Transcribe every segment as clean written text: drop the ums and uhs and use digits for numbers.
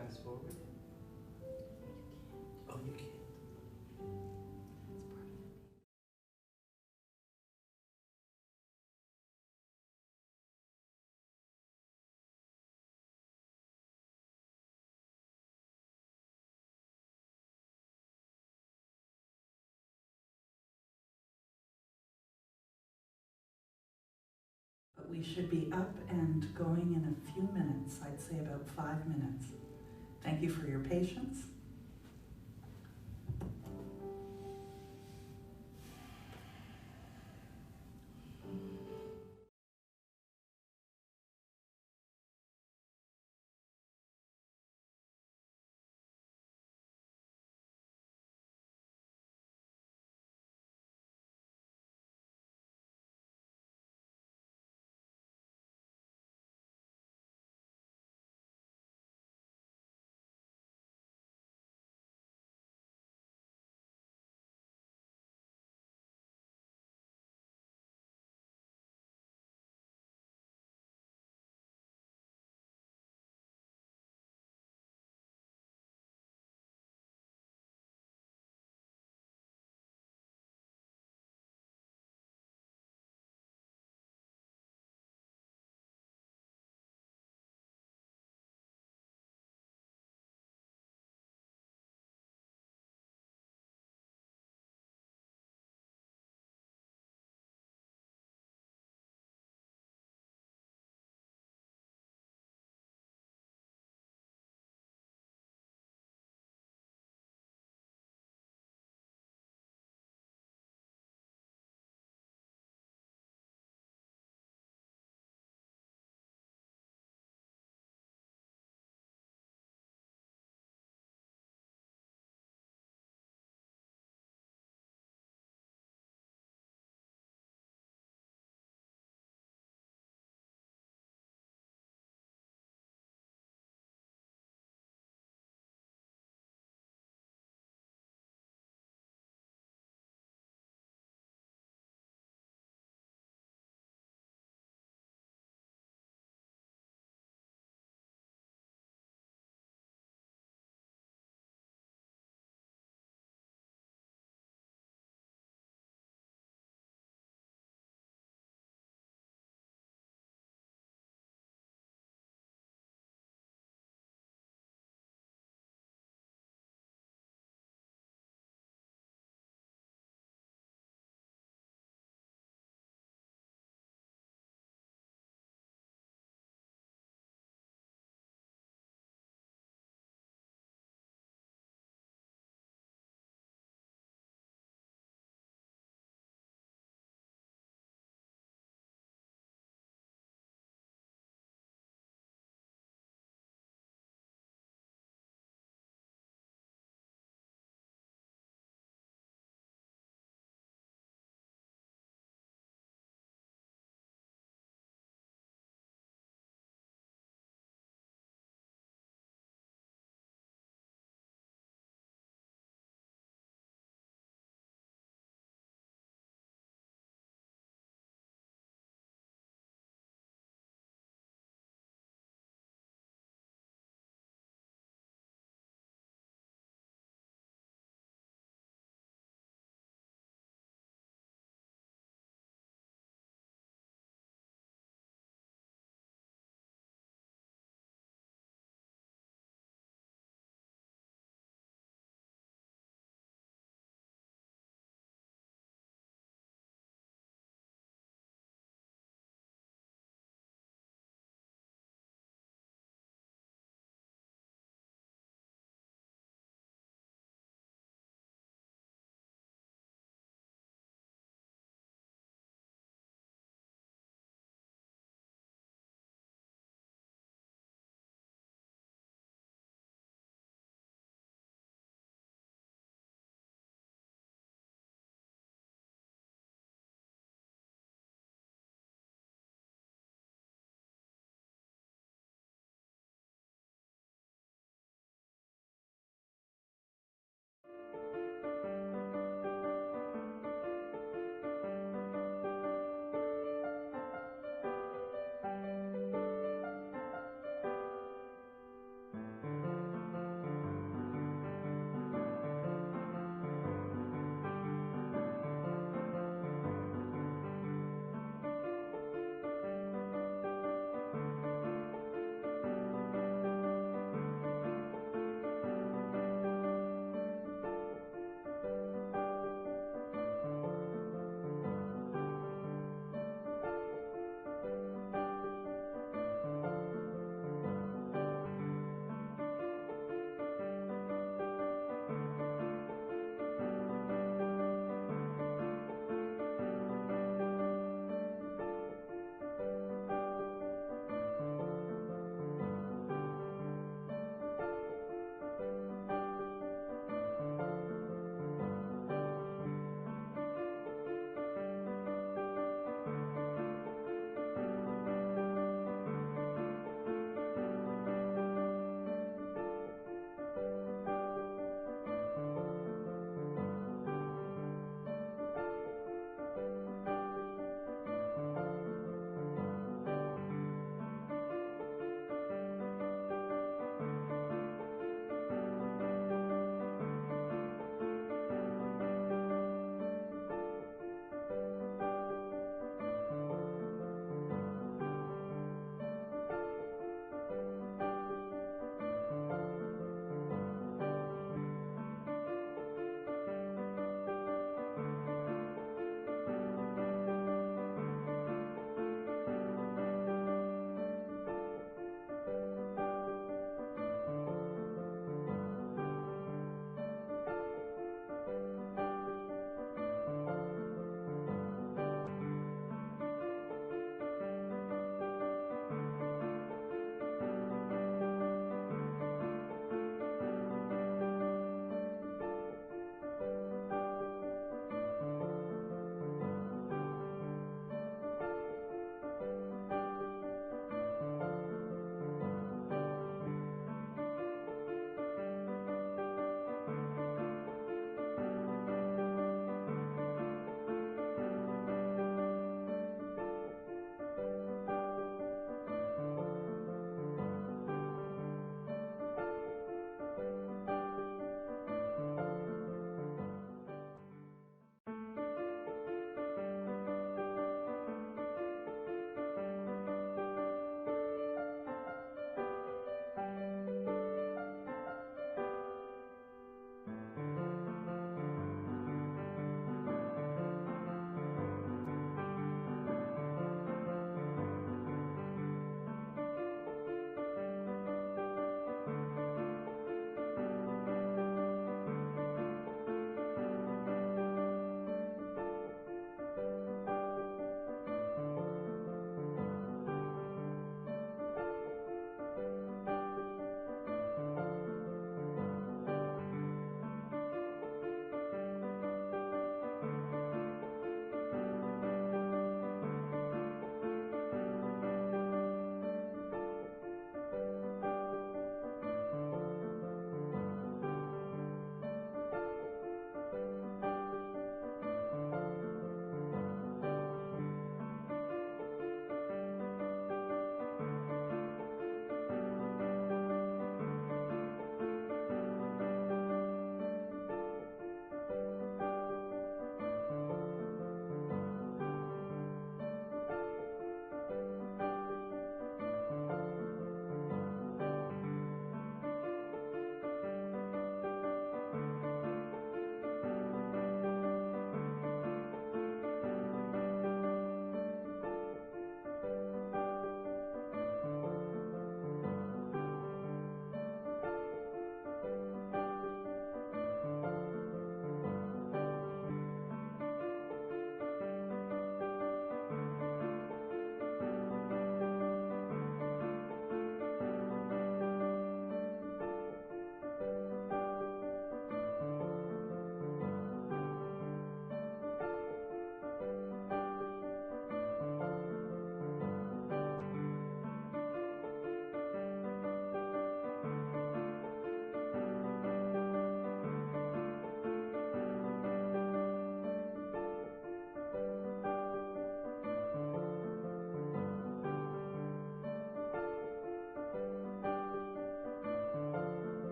fence forward? Oh, you can't. But we should be up and going in a few minutes. I'd say about 5 minutes. Thank you for your patience.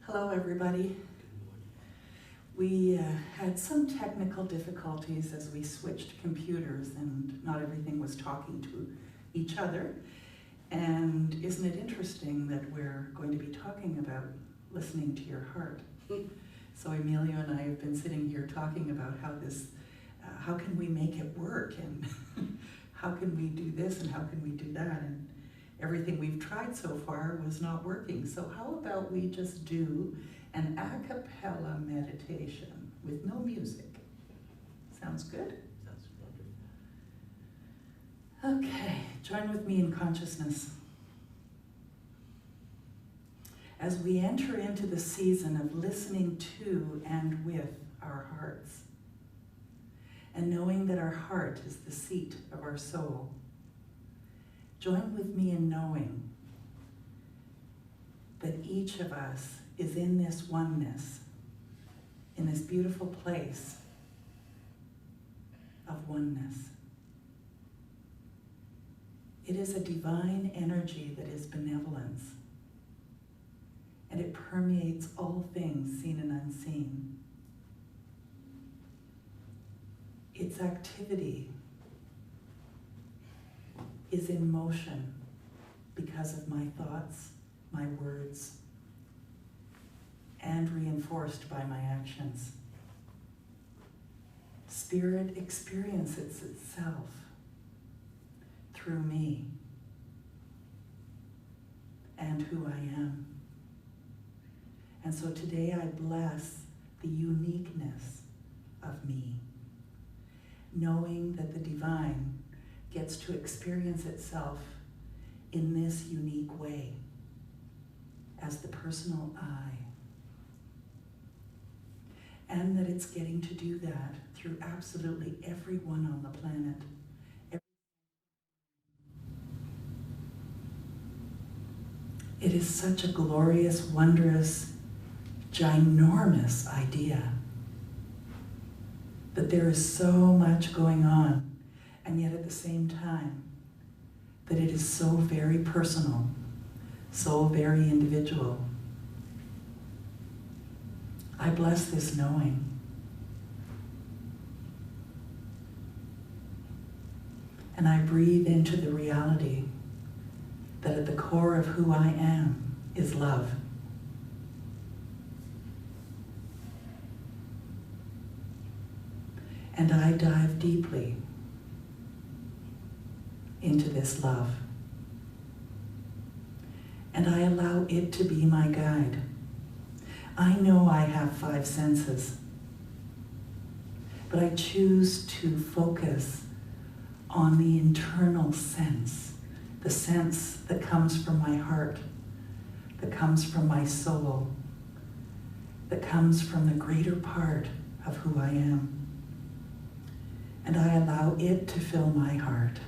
Hello, everybody. We had some technical difficulties as we switched computers and not everything was talking to each other. And isn't it interesting that we're going to be talking about listening to your heart? So Emilio and I have been sitting here talking about how can we make it work, and how can we do this and how can we do that, and everything we've tried so far was not working. So how about we just do an a cappella meditation with no music? Sounds good? Sounds wonderful. Okay, join with me in consciousness. As we enter into the season of listening to and with our hearts, and knowing that our heart is the seat of our soul, join with me in knowing that each of us is in this oneness, in this beautiful place of oneness. It is a divine energy that is benevolence, and it permeates all things seen and unseen. Its activity is in motion because of my thoughts, my words, and reinforced by my actions. Spirit experiences itself through me and who I am. And so today I bless the uniqueness of me, knowing that the divine gets to experience itself in this unique way as the personal I. And that it's getting to do that through absolutely everyone on the planet. It is such a glorious, wondrous, ginormous idea that there is so much going on, and yet at the same time, that it is so very personal, so very individual. I bless this knowing. And I breathe into the reality that at the core of who I am is love. And I dive deeply into this love. And I allow it to be my guide. I know I have 5 senses, but I choose to focus on the internal sense, the sense that comes from my heart, that comes from my soul, that comes from the greater part of who I am. And I allow it to fill my heart,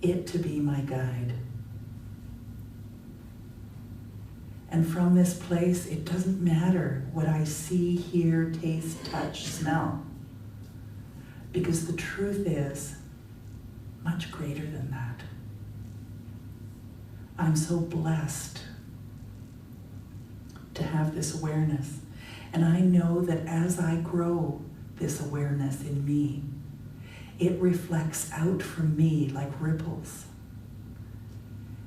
it to be my guide. And from this place, it doesn't matter what I see, hear, taste, touch, smell. Because the truth is much greater than that. I'm so blessed to have this awareness. And I know that as I grow this awareness in me, it reflects out from me like ripples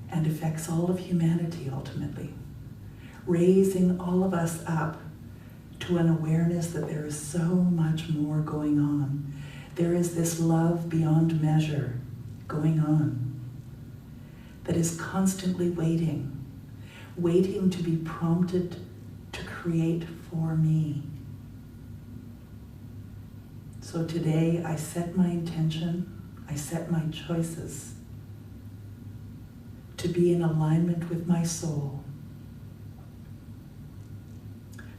and affects all of humanity ultimately, raising all of us up to an awareness that there is so much more going on. There is this love beyond measure going on that is constantly waiting to be prompted to create for me. So today I set my intention, I set my choices to be in alignment with my soul,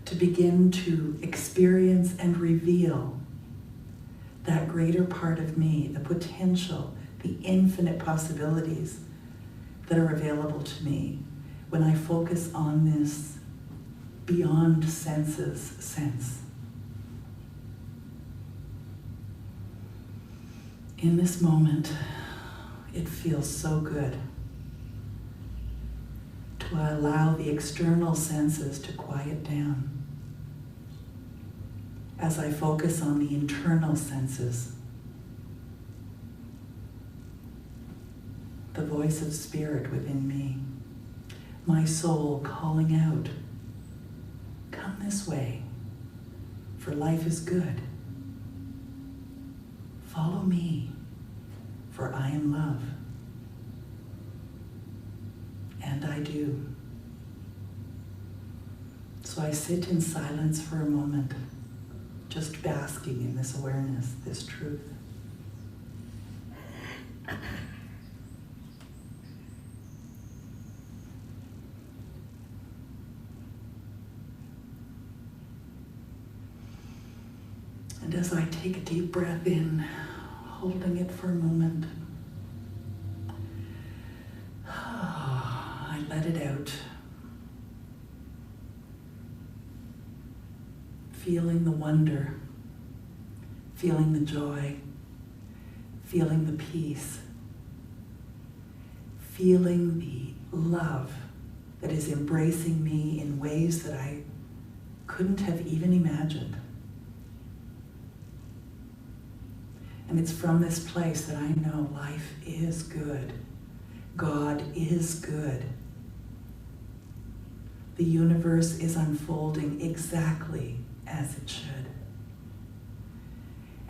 to begin to experience and reveal that greater part of me, the potential, the infinite possibilities that are available to me when I focus on this beyond senses sense. In this moment, it feels so good to allow the external senses to quiet down as I focus on the internal senses. The voice of spirit within me, my soul calling out, come this way, for life is good. Follow me, for I am love. And I do. So I sit in silence for a moment, just basking in this awareness, this truth. And as I take a deep breath in, holding it for a moment, I let it out. Feeling the wonder, feeling the joy, feeling the peace, feeling the love that is embracing me in ways that I couldn't have even imagined. And it's from this place that I know life is good. God is good. The universe is unfolding exactly as it should.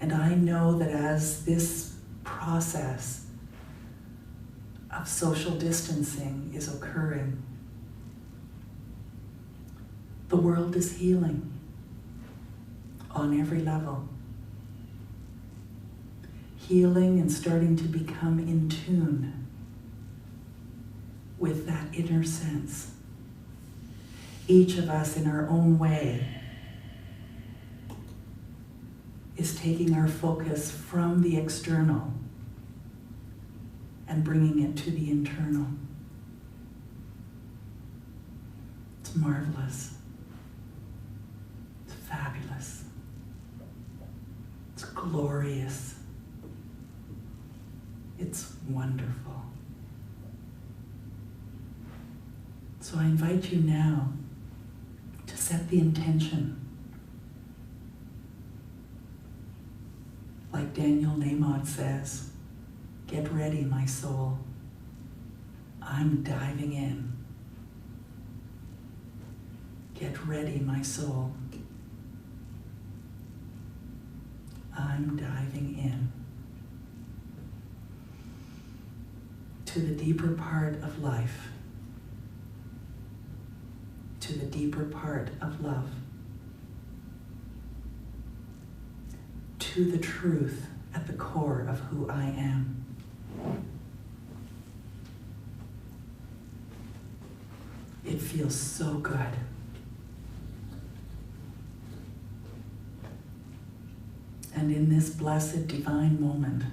And I know that as this process of social distancing is occurring, the world is healing on every level. Healing and starting to become in tune with that inner sense. Each of us in our own way is taking our focus from the external and bringing it to the internal. It's marvelous. It's fabulous. It's glorious. It's wonderful. So I invite you now to set the intention. Like Daniel Nahmod says, get ready, my soul. I'm diving in. Get ready, my soul. I'm diving in to the deeper part of life, to the deeper part of love, to the truth at the core of who I am. It feels so good. And in this blessed divine moment,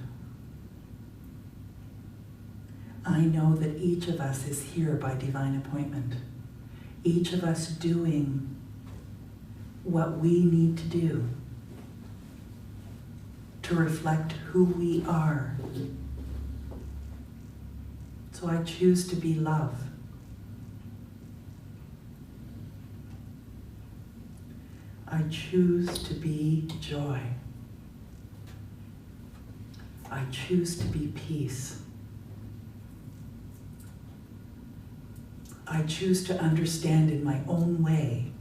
I know that each of us is here by divine appointment. each of us doing what we need to do to reflect who we are. So I choose to be love. I choose to be joy. I choose to be peace. I choose to understand in my own way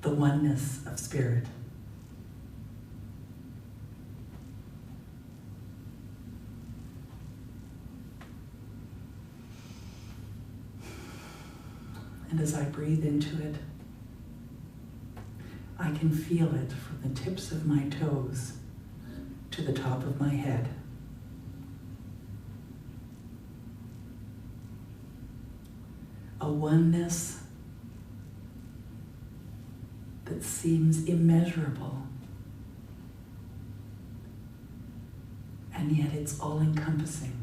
the oneness of spirit. And as I breathe into it, I can feel it from the tips of my toes to the top of my head. A oneness that seems immeasurable, and yet it's all-encompassing.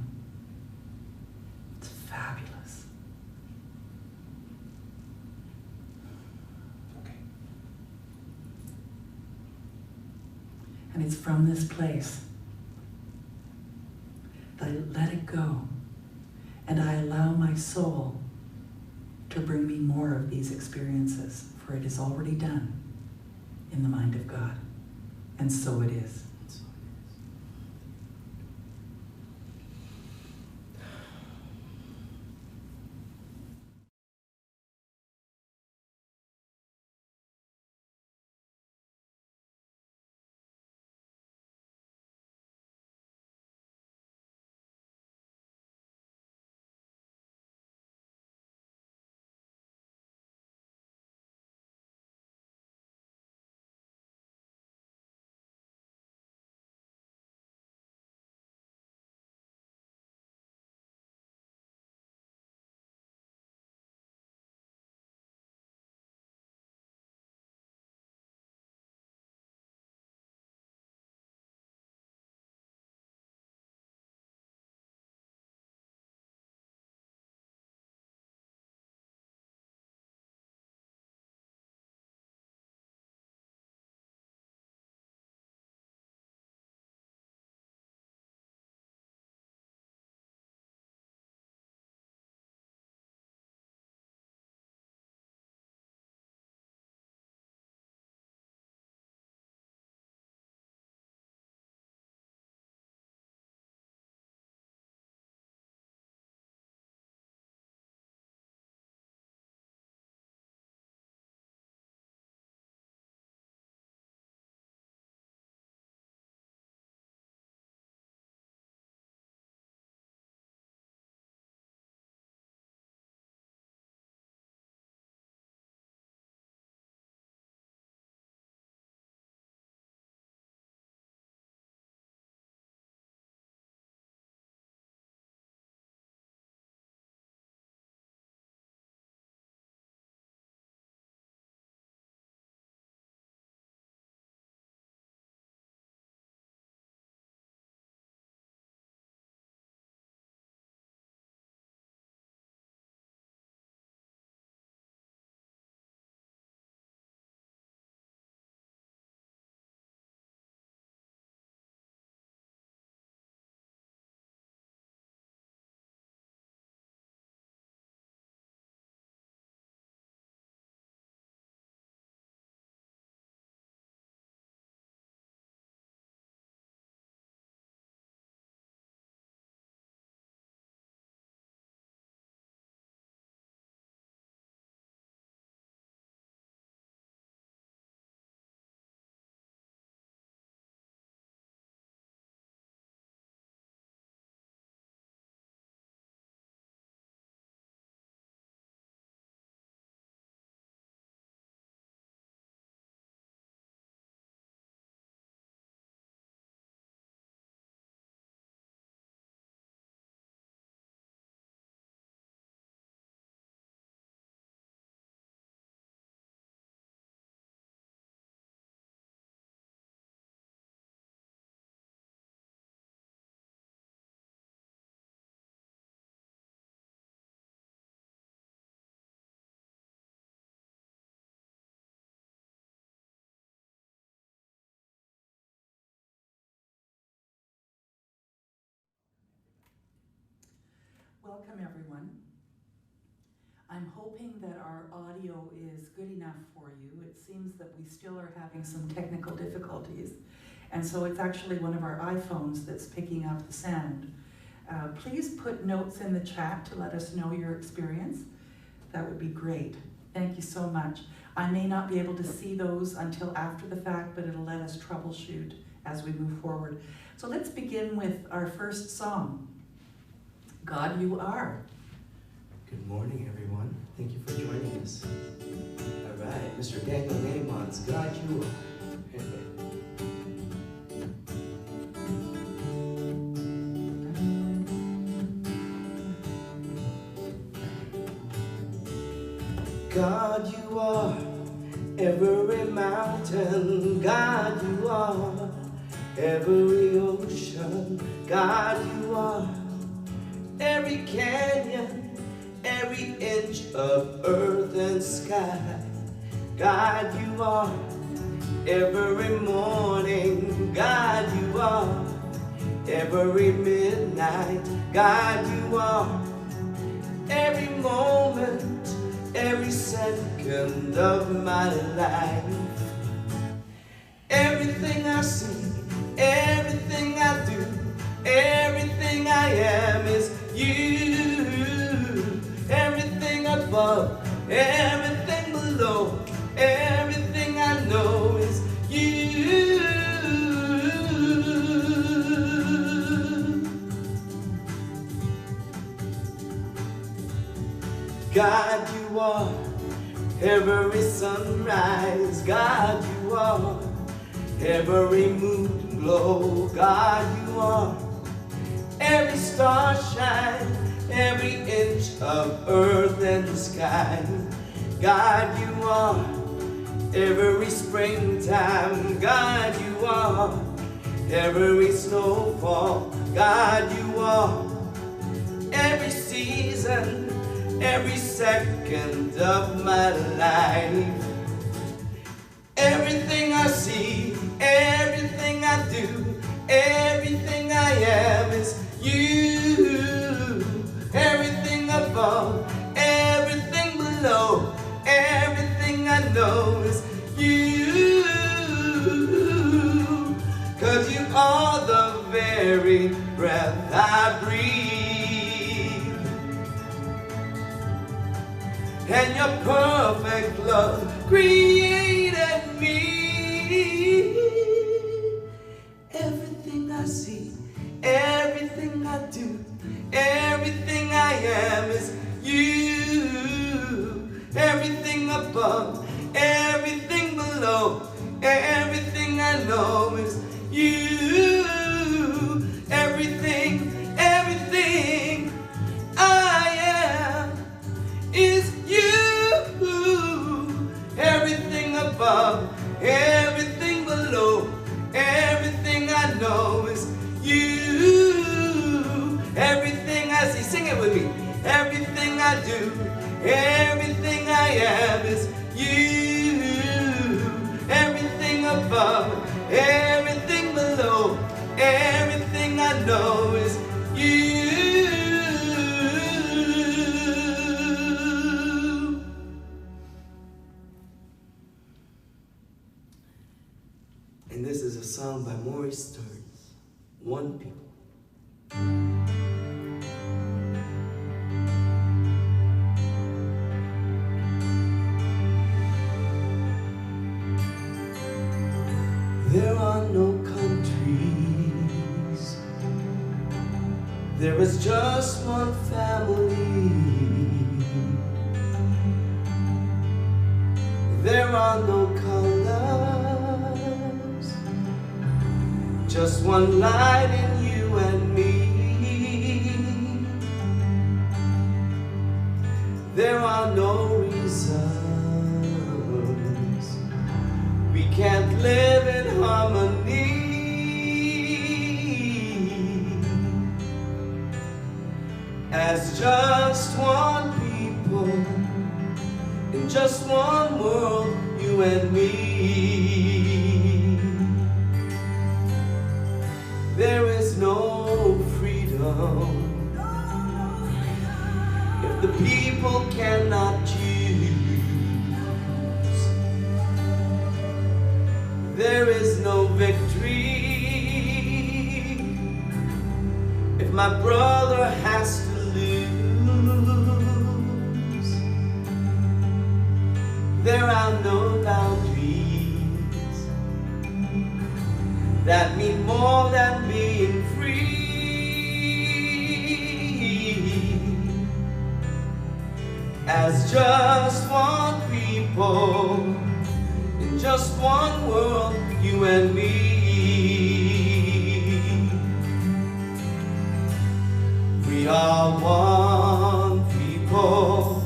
It's fabulous. Okay. And it's from this place that I let it go, and I allow my soul to bring me more of these experiences, for it is already done in the mind of God, and so it is. welcome everyone. I'm hoping that our audio is good enough for you. It seems that we still are having some technical difficulties, and so it's actually one of our iPhones that's picking up the sound. Please put notes in the chat to let us know your experience. That would be great. Thank you so much. I may not be able to see those until after the fact, but it'll let us troubleshoot as we move forward. So let's begin with our first song, God You Are. Good morning, everyone. Thank you for joining us. All right, Mr. Daniel Naaman's God You Are. God, you are every mountain. God, you are every ocean. God, you are every canyon, every inch of earth and sky. God, you are every morning. God, you are every midnight. God, you are every moment, every second of my life. Everything I see, everything I do, everything I am is you. Everything above, everything below, everything I know is you. God, you are every sunrise. God, you are every moon glow. God, you are every star shine, every inch of earth and sky. God, you are every springtime. God, you are every snowfall. God, you are every season, every second of my life. Everything I see, everything I do, everything I am is you. Everything above, everything below, everything I know is you. 'Cause you are the very breath I breathe, and your perfect love created me. Everything I see, everything I do, everything I am is you. Everything above, everything below, everything I know is you. Everything, everything I am is you. Everything above, everything below, everything I know is you. Everything I see, sing it with me. Everything I do, everything I am is you. Everything above, everything below, everything I know is you. And this is a song by Maurice Stearns, One People. There are no countries, there is just one family. There are no colors, just one light in you and me. There are no reasons we can't live in harmony. As just one people in just one world, you and me. There is no freedom people cannot choose. There is no victory if my brother has to lose. There are no boundaries that mean more than being free. As just one people in just one world, you and me. We are one people,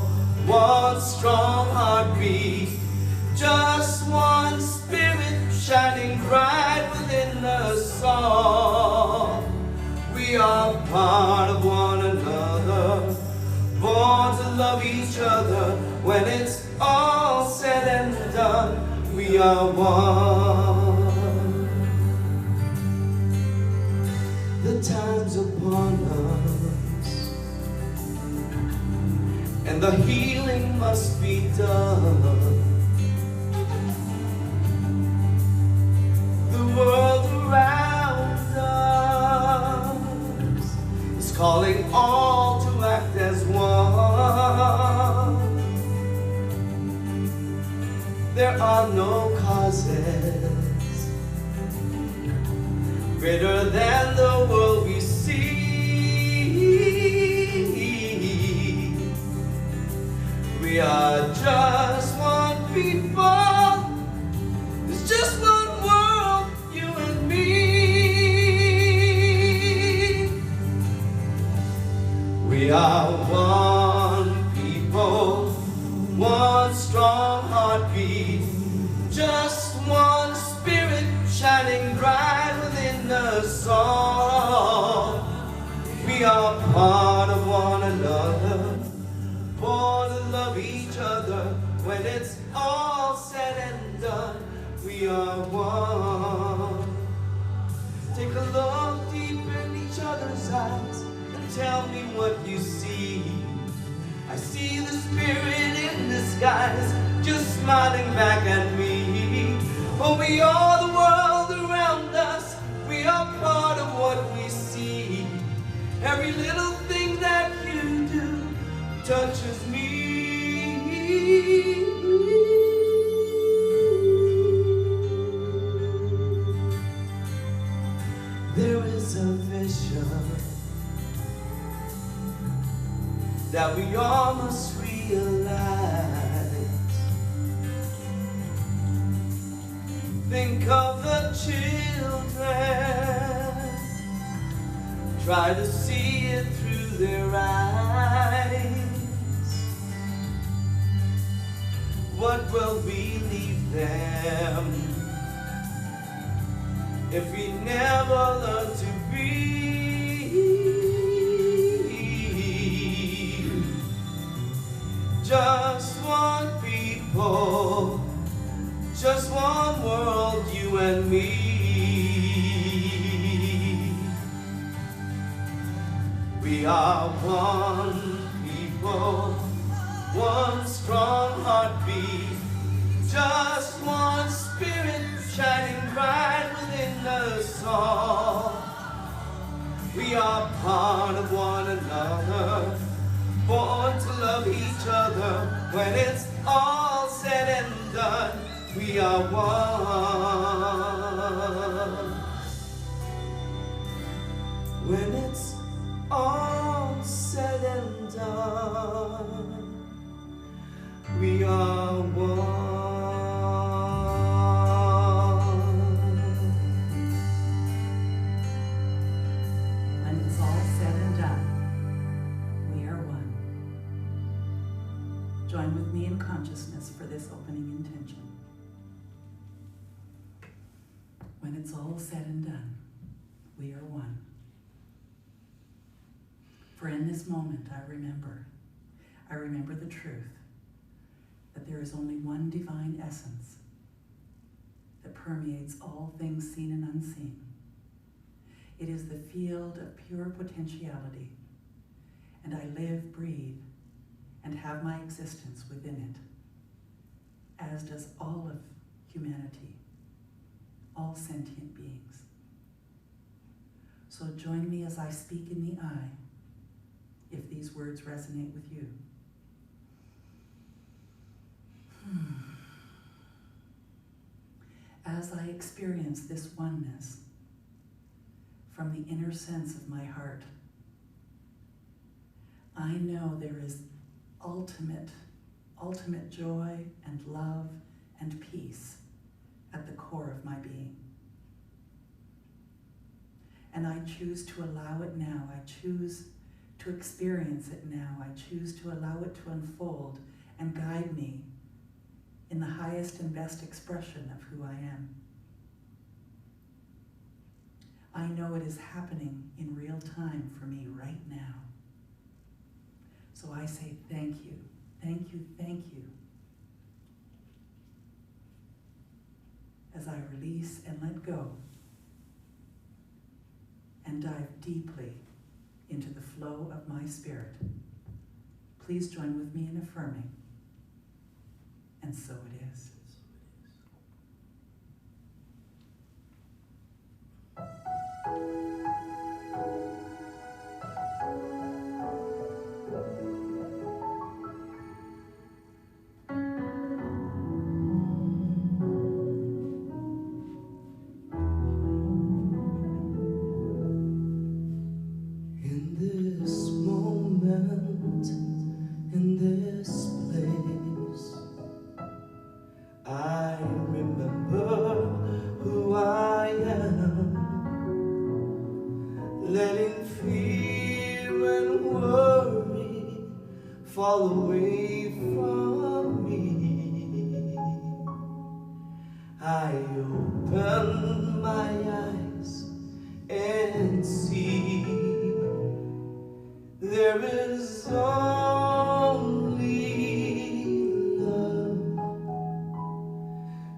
one strong heartbeat, just one spirit shining bright within us all. We are part of one another, born to love each other. When it's all said and done, we are one. The time's upon us, and the healing must be done. The world around us is calling all to act as one. There are no causes greater than the world we see. We are just one people. There's just one world, you and me. We are one people, one strong heartbeat, just one spirit shining bright within us all. We are part of one another, born to love each other. When it's all said and done, we are one. Take a look deep in each other's eyes and tell me what you see. I see the spirit in disguise, just smiling back at me. Oh, we are the world around us, we are part of what we see. Every little thing that you do touches me. There is a vision that we all must realize. Think of the children, try to see it through their eyes. What will we leave them if we never learn to be? Just one people, just one world, you and me. We are one people, one strong heartbeat, just one spirit shining bright within us all. We are part of one another, born to love each other. When it's all said and done, we are one. When it's all said and done, we are one. When it's all said and done, we are one. Join with me in consciousness for this opening intention. When it's all said and done, we are one. For in this moment, I remember the truth that there is only one divine essence that permeates all things seen and unseen. It is the field of pure potentiality, and I live, breathe, and have my existence within it, as does all of humanity, all sentient beings. So join me as I speak in the I, if these words resonate with you. As I experience this oneness from the inner sense of my heart, I know there is ultimate joy and love and peace at the core of my being. And I choose to allow it now. I choose to experience it now. I choose to allow it to unfold and guide me in the highest and best expression of who I am. I know it is happening in real time for me right now. So I say thank you, thank you, thank you, as I release and let go and dive deeply into the flow of my spirit. Please join with me in affirming, and so it is. Letting fear and worry fall away from me. I open my eyes and see there is only love.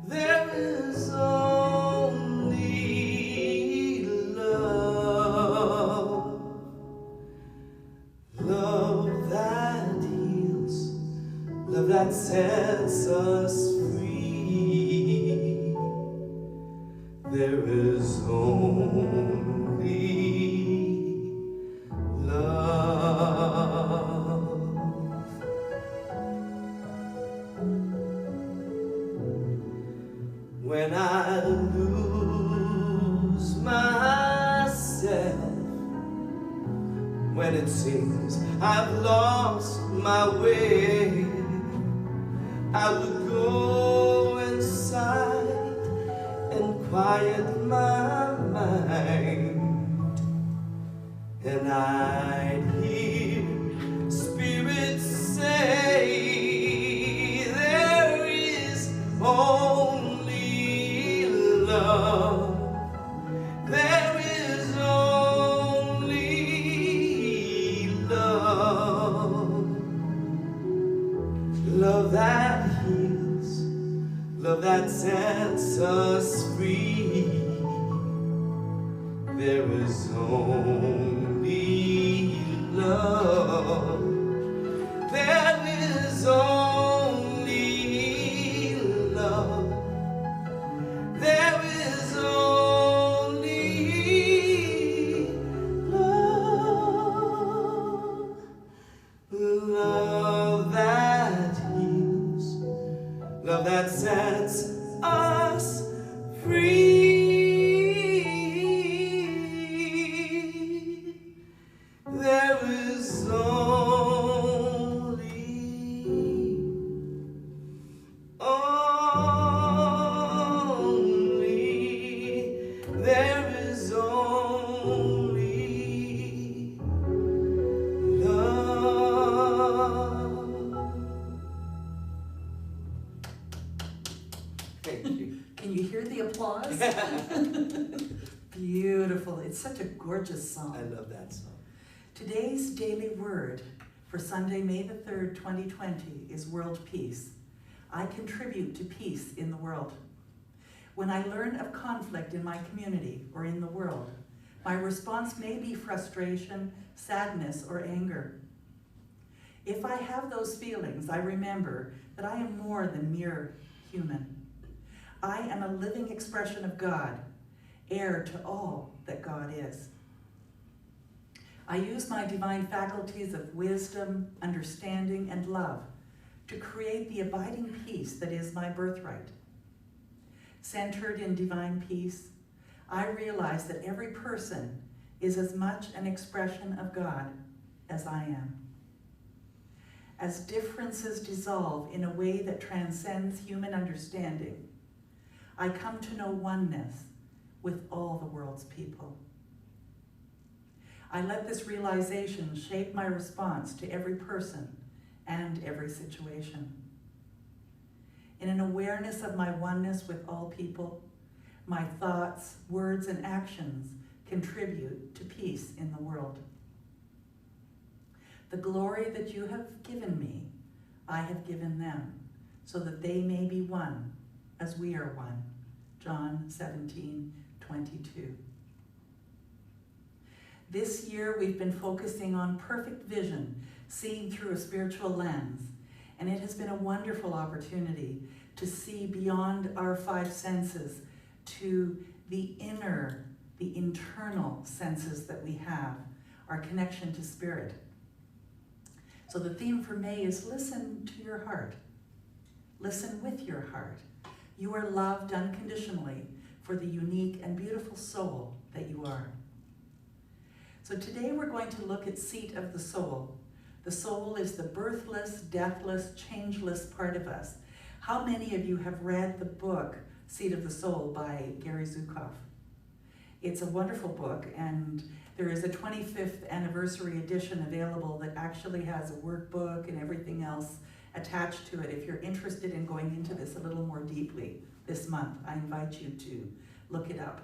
There is only love. Love that heals, love that sets us free. There is only love. When I lose myself, when it seems I've lost my way, I would go inside and quiet my mind, and I'd hear spirits say there is only love. There is only love. Love that heals, love that sets us free. There is only love. There is only love. There is only love. Love that heals, love that sets us free. There is only there is only love. Thank you. Can you hear the applause? Beautiful. It's such a gorgeous song. I love that song. Today's daily word for Sunday, May the 3rd, 2020 is World Peace. I contribute to peace in the world. When I learn of conflict in my community or in the world, my response may be frustration, sadness, or anger. If I have those feelings, I remember that I am more than mere human. I am a living expression of God, heir to all that God is. I use my divine faculties of wisdom, understanding, and love to create the abiding peace that is my birthright. Centered in divine peace, I realize that every person is as much an expression of God as I am. As differences dissolve in a way that transcends human understanding, I come to know oneness with all the world's people. I let this realization shape my response to every person and every situation. In an awareness of my oneness with all people, my thoughts, words, and actions contribute to peace in the world. The glory that you have given me, I have given them, so that they may be one as we are one. John 17:22. This year we've been focusing on perfect vision, seen through a spiritual lens, and it has been a wonderful opportunity to see beyond our five senses to the inner, the internal senses that we have, our connection to spirit. So the theme for May is listen to your heart. Listen with your heart. You are loved unconditionally for the unique and beautiful soul that you are. So today we're going to look at seat of the soul. The soul is the birthless, deathless, changeless part of us. How many of you have read the book, Seat of the Soul by Gary Zukav? It's a wonderful book, and there is a 25th anniversary edition available that actually has a workbook and everything else attached to it. If you're interested in going into this a little more deeply this month, I invite you to look it up.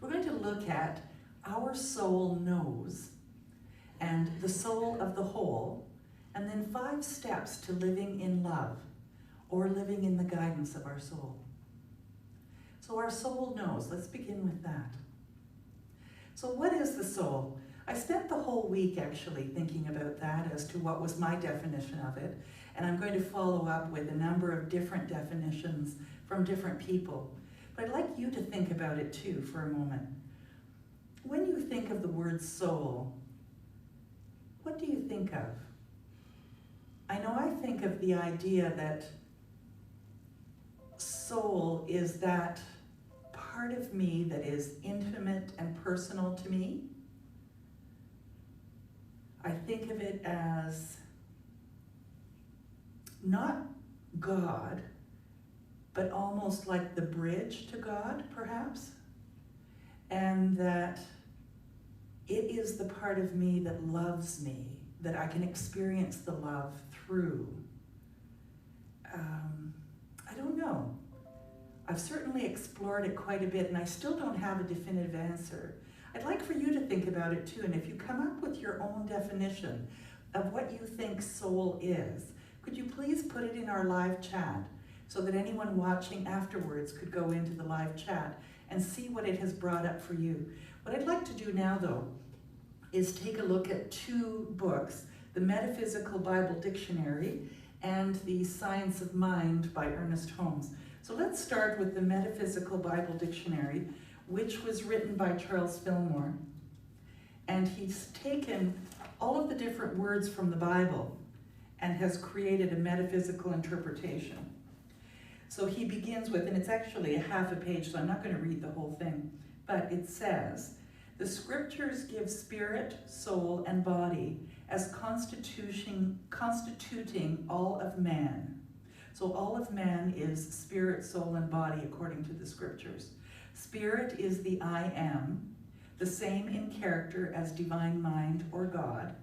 We're going to look at our soul knows and the soul of the whole, and then 5 steps to living in love or living in the guidance of our soul. So our soul knows. Let's begin with that. So what is the soul? I spent the whole week actually thinking about that as to what was my definition of it, and I'm going to follow up with a number of different definitions from different people. But I'd like you to think about it too for a moment. When you think of the word soul, what do you think of? I know I think of the idea that soul is that part of me that is intimate and personal to me. I think of it as not God, but almost like the bridge to God, perhaps. And that it is the part of me that loves me, that I can experience the love through. I don't know. I've certainly explored it quite a bit, and I still don't have a definitive answer. I'd like for you to think about it too, and if you come up with your own definition of what you think soul is, could you please put it in our live chat so that anyone watching afterwards could go into the live chat and see what it has brought up for you. What I'd like to do now, though, is take a look at 2 books, the Metaphysical Bible Dictionary and the Science of Mind by Ernest Holmes. So let's start with the Metaphysical Bible Dictionary, which was written by Charles Fillmore. And he's taken all of the different words from the Bible and has created a metaphysical interpretation. So he begins with, and it's actually a half a page, so I'm not going to read the whole thing, but it says, the scriptures give spirit, soul, and body as constituting all of man. So all of man is spirit, soul, and body according to the scriptures. Spirit is the I am, the same in character as divine mind or God.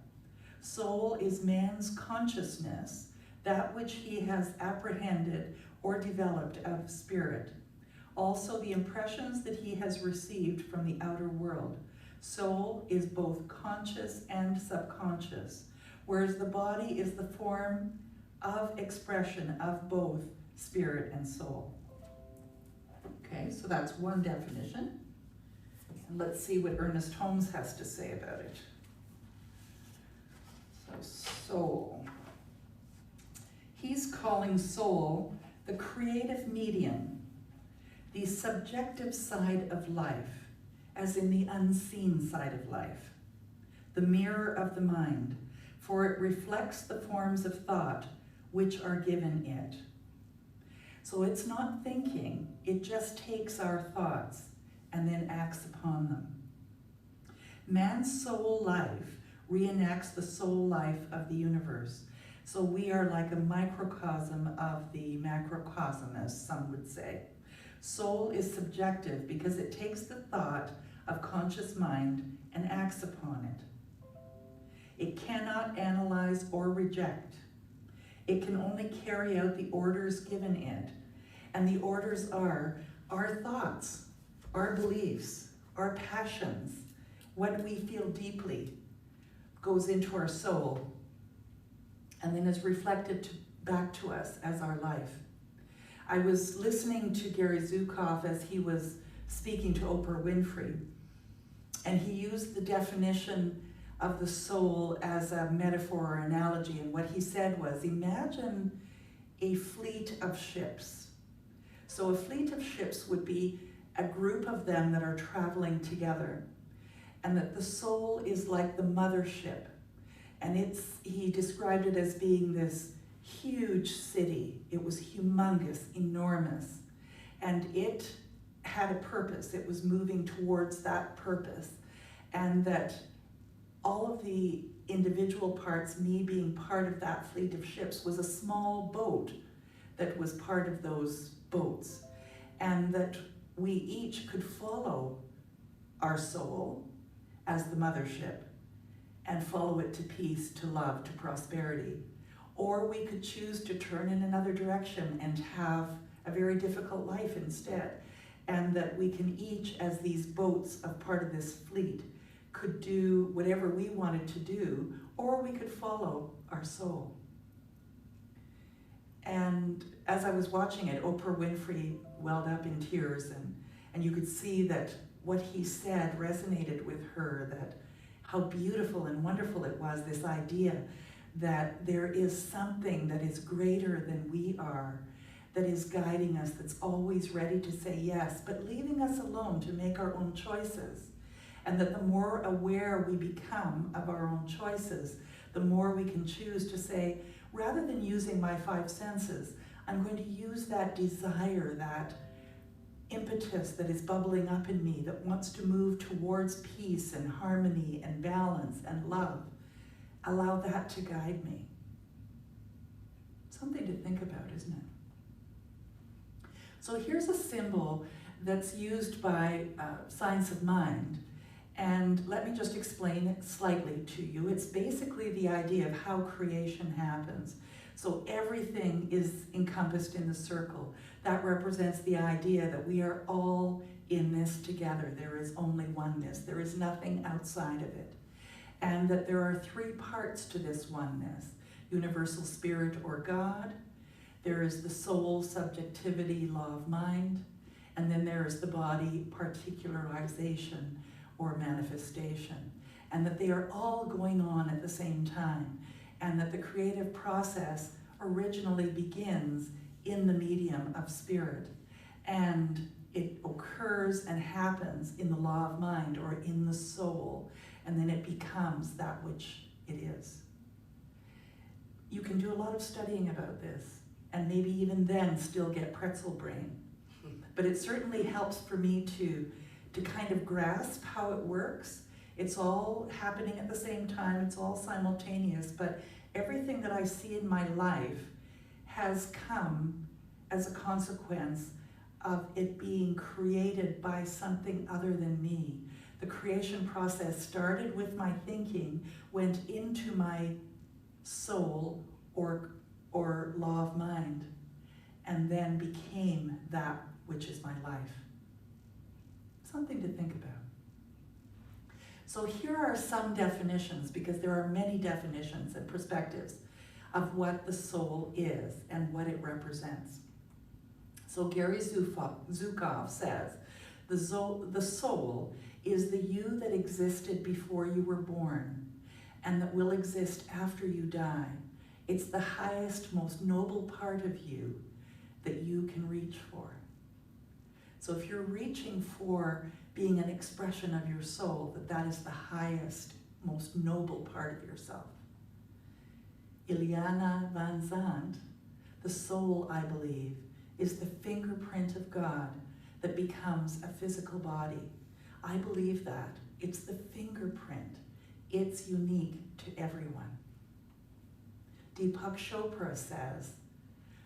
Soul is man's consciousness, that which he has apprehended or developed out of spirit. Also the impressions that he has received from the outer world. Soul is both conscious and subconscious, whereas the body is the form of expression of both spirit and soul. Okay, so that's one definition. And let's see what Ernest Holmes has to say about it. So soul. He's calling soul the creative medium, the subjective side of life, as in the unseen side of life, the mirror of the mind, for it reflects the forms of thought which are given it. So it's not thinking, it just takes our thoughts and then acts upon them. Man's soul life reenacts the soul life of the universe. So we are like a microcosm of the macrocosm, as some would say. Soul is subjective because it takes the thought of conscious mind and acts upon it. It cannot analyze or reject. It can only carry out the orders given it. And the orders are our thoughts, our beliefs, our passions, what we feel deeply goes into our soul and then is reflected back to us as our life. I was listening to Gary Zukav as he was speaking to Oprah Winfrey, and he used the definition of the soul as a metaphor or analogy, and what he said was, imagine a fleet of ships. So a fleet of ships would be a group of them that are traveling together, and that the soul is like the mothership. And he described it as being this huge city. It was humongous, enormous, and it had a purpose. It was moving towards that purpose, and that all of the individual parts, me being part of that fleet of ships, was a small boat that was part of those boats, and that we each could follow our soul as the mothership and follow it to peace, to love, to prosperity. Or we could choose to turn in another direction and have a very difficult life instead. And that we can each, as these boats of part of this fleet, could do whatever we wanted to do, or we could follow our soul. And as I was watching it, Oprah Winfrey welled up in tears, and you could see that what he said resonated with her, that how beautiful and wonderful it was, this idea that there is something that is greater than we are, that is guiding us, that's always ready to say yes, but leaving us alone to make our own choices. And that the more aware we become of our own choices, the more we can choose to say, rather than using my five senses, I'm going to use that desire, that impetus that is bubbling up in me, that wants to move towards peace and harmony and balance and love. Allow that to guide me. Something to think about, isn't it? So here's a symbol that's used by Science of Mind, and let me just explain it slightly to you. It's basically the idea of how creation happens. So everything is encompassed in the circle. That represents the idea that we are all in this together. There is only oneness. There is nothing outside of it. And that there are three parts to this oneness: universal spirit or God, there is the soul, subjectivity, law of mind, and then there is the body, particularization or manifestation. And that they are all going on at the same time, and that the creative process originally begins in the medium of spirit, and it occurs and happens in the law of mind or in the soul, and then it becomes that which it is. You can do a lot of studying about this, and maybe even then still get pretzel brain. But it certainly helps for me to kind of grasp how it works. It's all happening at the same time, it's all simultaneous, but everything that I see in my life has come as a consequence of it being created by something other than me. The creation process started with my thinking, went into my soul or law of mind, and then became that which is my life. Something to think about. So here are some definitions, because there are many definitions and perspectives of what the soul is and what it represents. So Gary Zukav says, the soul is the you that existed before you were born, and that will exist after you die. It's the highest, most noble part of you that you can reach for. So if you're reaching for being an expression of your soul, that is the highest, most noble part of yourself. Ileana van Zandt, the soul, I believe, is the fingerprint of God that becomes a physical body. I believe that. It's the fingerprint. It's unique to everyone. Deepak Chopra says,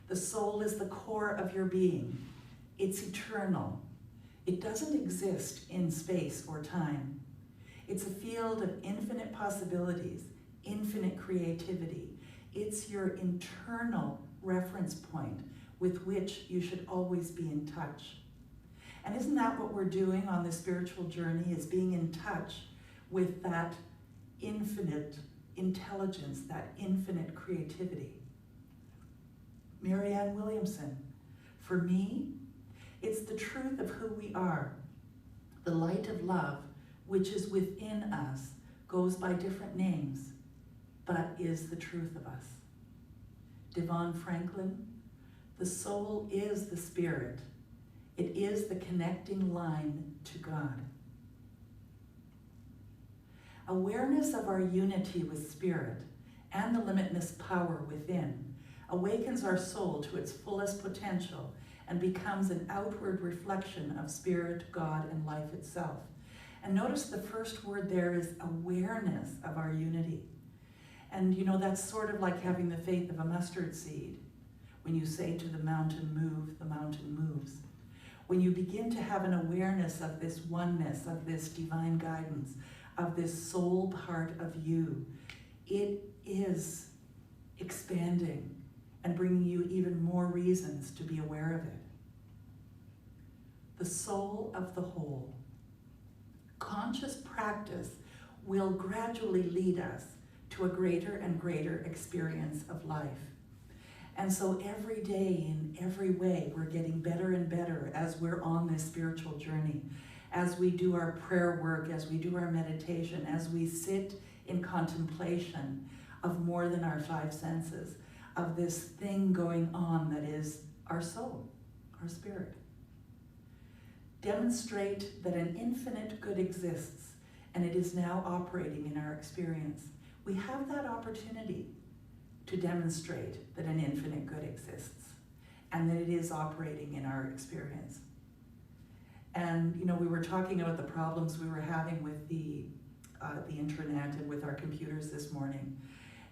the soul is the core of your being. It's eternal. It doesn't exist in space or time. It's a field of infinite possibilities, infinite creativity. It's your internal reference point with which you should always be in touch. And isn't that what we're doing on this spiritual journey, is being in touch with that infinite intelligence, that infinite creativity? Marianne Williamson, for me, it's the truth of who we are. The light of love, which is within us, goes by different names, but is the truth of us. Devon Franklin, the soul is the spirit. It is the connecting line to God. Awareness of our unity with spirit and the limitless power within awakens our soul to its fullest potential and becomes an outward reflection of spirit, God, and life itself. And notice the first word there is awareness of our unity. And you know, that's sort of like having the faith of a mustard seed. When you say to the mountain, move, the mountain moves. When you begin to have an awareness of this oneness, of this divine guidance, of this soul part of you, it is expanding and bringing you even more reasons to be aware of it. The soul of the whole. Conscious practice will gradually lead us to a greater and greater experience of life. And so every day, in every way, we're getting better and better as we're on this spiritual journey, as we do our prayer work, as we do our meditation, as we sit in contemplation of more than our five senses, of this thing going on that is our soul, our spirit. Demonstrate that an infinite good exists, and it is now operating in our experience. We have that opportunity to demonstrate that an infinite good exists and that it is operating in our experience. And you know, we were talking about the problems we were having with the internet and with our computers this morning.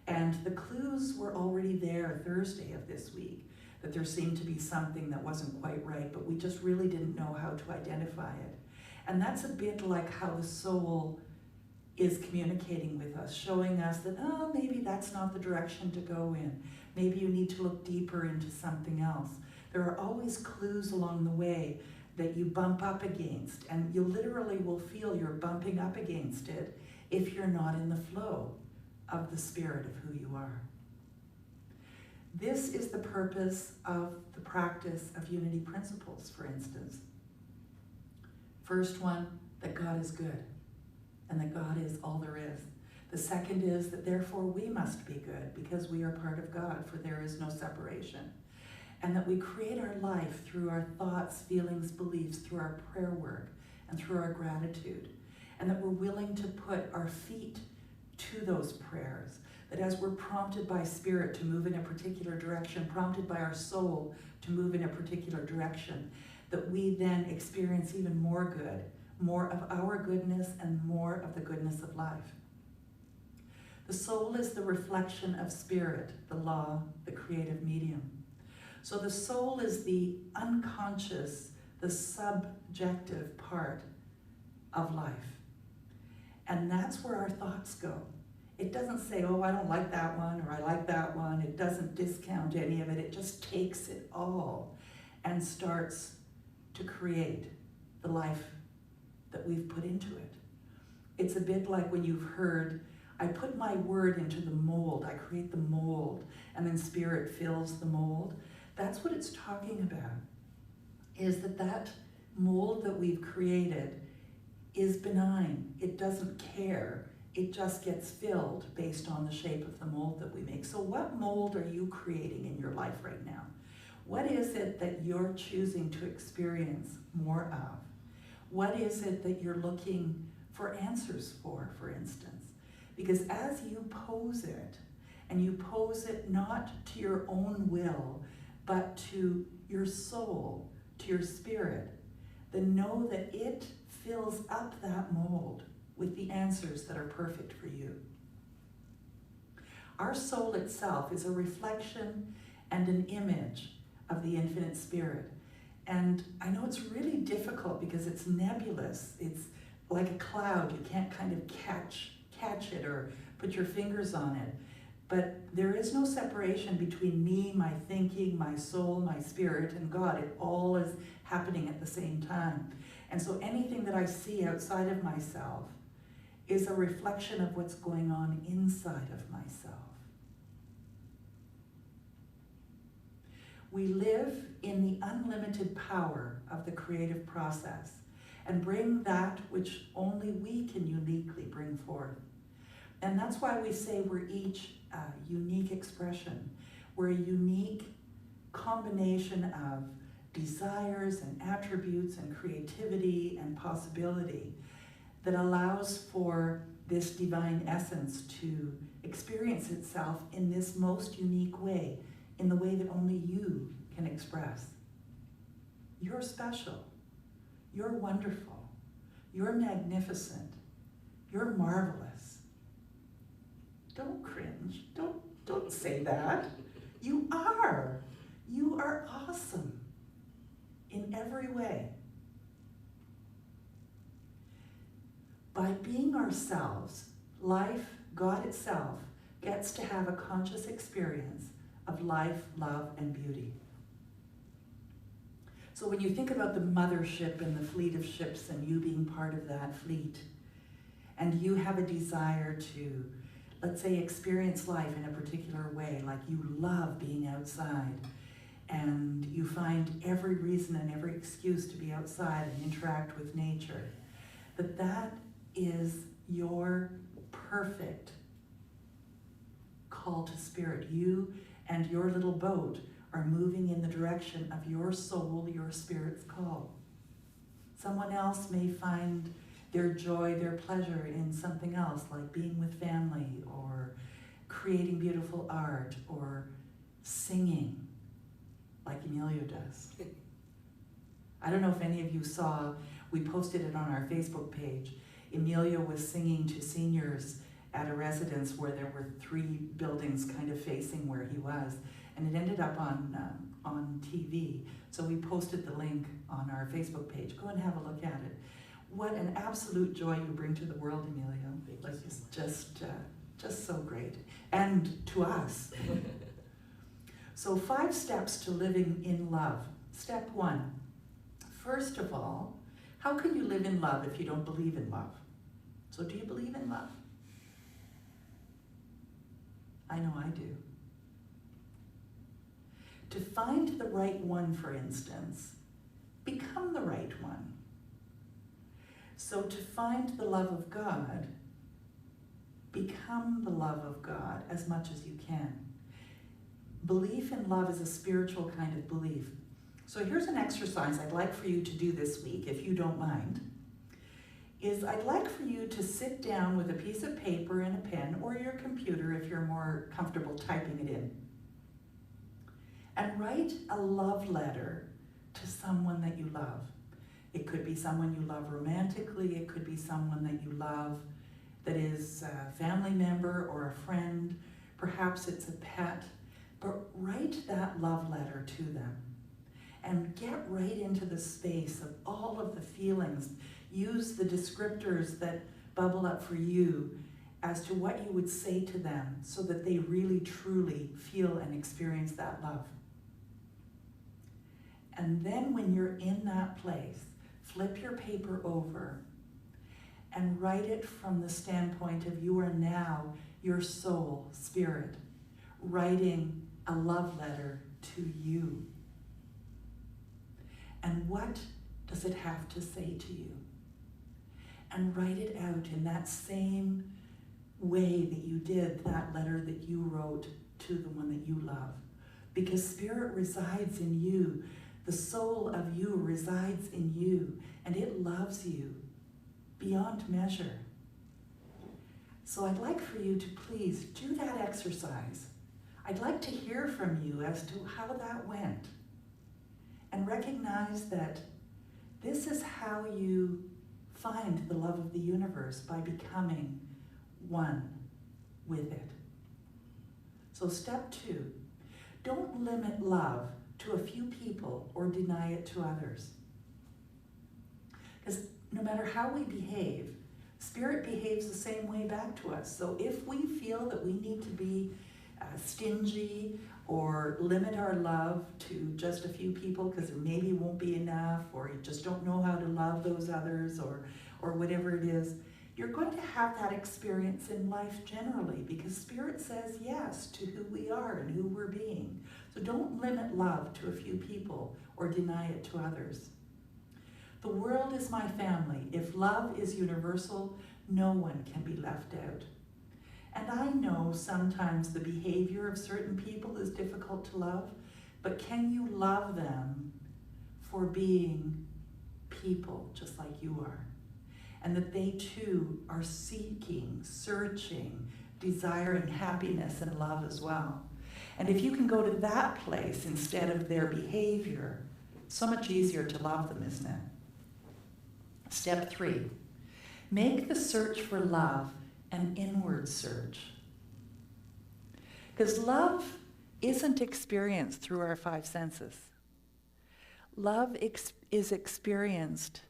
And the clues were already there Thursday of this week, that there seemed to be something that wasn't quite right, but we just really didn't know how to identify it. And that's a bit like how the soul is communicating with us, showing us that, oh, maybe that's not the direction to go in. Maybe you need to look deeper into something else. There are always clues along the way that you bump up against, and you literally will feel you're bumping up against it if you're not in the flow of the spirit of who you are. This is the purpose of the practice of unity principles, for instance. First one, that God is good and that God is all there is. The second is that therefore we must be good because we are part of God, for there is no separation. And that we create our life through our thoughts, feelings, beliefs, through our prayer work and through our gratitude. And that we're willing to put our feet to those prayers. That as we're prompted by spirit to move in a particular direction, prompted by our soul to move in a particular direction, that we then experience even more good, more of our goodness and more of the goodness of life. The soul is the reflection of spirit, the law, the creative medium. So the soul is the unconscious, the subjective part of life. And that's where our thoughts go. It doesn't say, oh, I don't like that one, or I like that one. It doesn't discount any of it. It just takes it all and starts to create the life that we've put into it. It's a bit like when you've heard, I put my word into the mold, I create the mold, and then spirit fills the mold. That's what it's talking about, is that mold that we've created is benign. It doesn't care it just gets filled based on the shape of the mold that we make. So what mold are you creating in your life right now? What is it that you're choosing to experience more of? What is it that you're looking for answers for instance? Because as you pose it, and you pose it not to your own will, but to your soul, to your spirit, then know that it fills up that mold with the answers that are perfect for you. Our soul itself is a reflection and an image of the infinite spirit. And I know it's really difficult because it's nebulous. It's like a cloud. You can't kind of catch it or put your fingers on it. But there is no separation between me, my thinking, my soul, my spirit, and God. It all is happening at the same time. And so anything that I see outside of myself is a reflection of what's going on inside of myself. We live in the unlimited power of the creative process and bring that which only we can uniquely bring forth. And that's why we say we're each a unique expression. We're a unique combination of desires and attributes and creativity and possibility that allows for this divine essence to experience itself in this most unique way, in the way that only you can express. You're special. You're wonderful. You're magnificent. You're marvelous. Don't cringe. Don't say that. You are. You are awesome in every way. By being ourselves, life, God itself, gets to have a conscious experience of life, love, and beauty. So when you think about the mothership and the fleet of ships and you being part of that fleet, and you have a desire to, let's say, experience life in a particular way, like you love being outside, and you find every reason and every excuse to be outside and interact with nature, that is your perfect call to spirit. You and your little boat are moving in the direction of your soul, your spirit's call. Someone else may find their joy, their pleasure in something else, like being with family or creating beautiful art or singing, like Emilio does. I don't know if any of you saw, we posted it on our Facebook page. Emilio was singing to seniors at a residence where there were 3 buildings kind of facing where he was, and it ended up on TV. So we posted the link on our Facebook page. Go and have a look at it. What an absolute joy you bring to the world, Emilio. Like, it's just so great. And to us. So 5 steps to living in love. Step 1. First of all, how can you live in love if you don't believe in love? So do you believe in love? I know I do. To find the right one, for instance, become the right one. So to find the love of God, become the love of God as much as you can. Belief in love is a spiritual kind of belief. So here's an exercise I'd like for you to do this week, if you don't mind, is I'd like for you to sit down with a piece of paper and a pen, or your computer if you're more comfortable typing it in, and write a love letter to someone that you love. It could be someone you love romantically, it could be someone that you love that is a family member or a friend, perhaps it's a pet, but write that love letter to them and get right into the space of all of the feelings. Use the descriptors that bubble up for you as to what you would say to them so that they really truly feel and experience that love. And then when you're in that place, flip your paper over and write it from the standpoint of you are now your soul, spirit, writing a love letter to you. And what does it have to say to you? And write it out in that same way that you did that letter that you wrote to the one that you love. Because Spirit resides in you. The soul of you resides in you, and it loves you beyond measure. So I'd like for you to please do that exercise. I'd like to hear from you as to how that went. And recognize that this is how you find the love of the universe, by becoming one with it. So step 2, don't limit love to a few people or deny it to others. Because no matter how we behave, Spirit behaves the same way back to us. So if we feel that we need to be stingy or limit our love to just a few people because there maybe won't be enough, or you just don't know how to love those others, or whatever it is, you're going to have that experience in life generally, because Spirit says yes to who we are and who we're being. So don't limit love to a few people or deny it to others. The world is my family. If love is universal, no one can be left out. And I know sometimes the behavior of certain people is difficult to love, but can you love them for being people just like you are? And that they too are seeking, searching, desiring happiness and love as well. And if you can go to that place instead of their behavior, so much easier to love them, isn't it? Step 3, make the search for love an inward search. Because love isn't experienced through our 5 senses. Love is experienced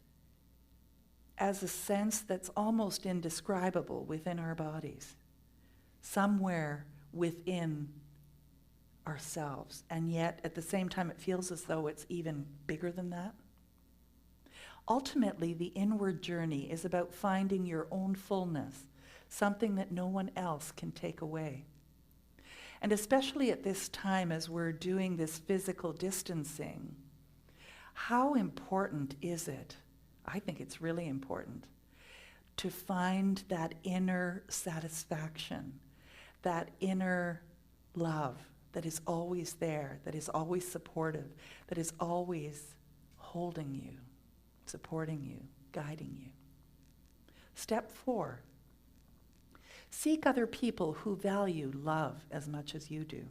as a sense that's almost indescribable within our bodies, somewhere within ourselves. And yet, at the same time, it feels as though it's even bigger than that. Ultimately, the inward journey is about finding your own fullness, something that no one else can take away. And especially at this time as we're doing this physical distancing, how important is it? I think it's really important to find that inner satisfaction, that inner love that is always there, that is always supportive, that is always holding you, supporting you, guiding you. Step 4, seek other people who value love as much as you do.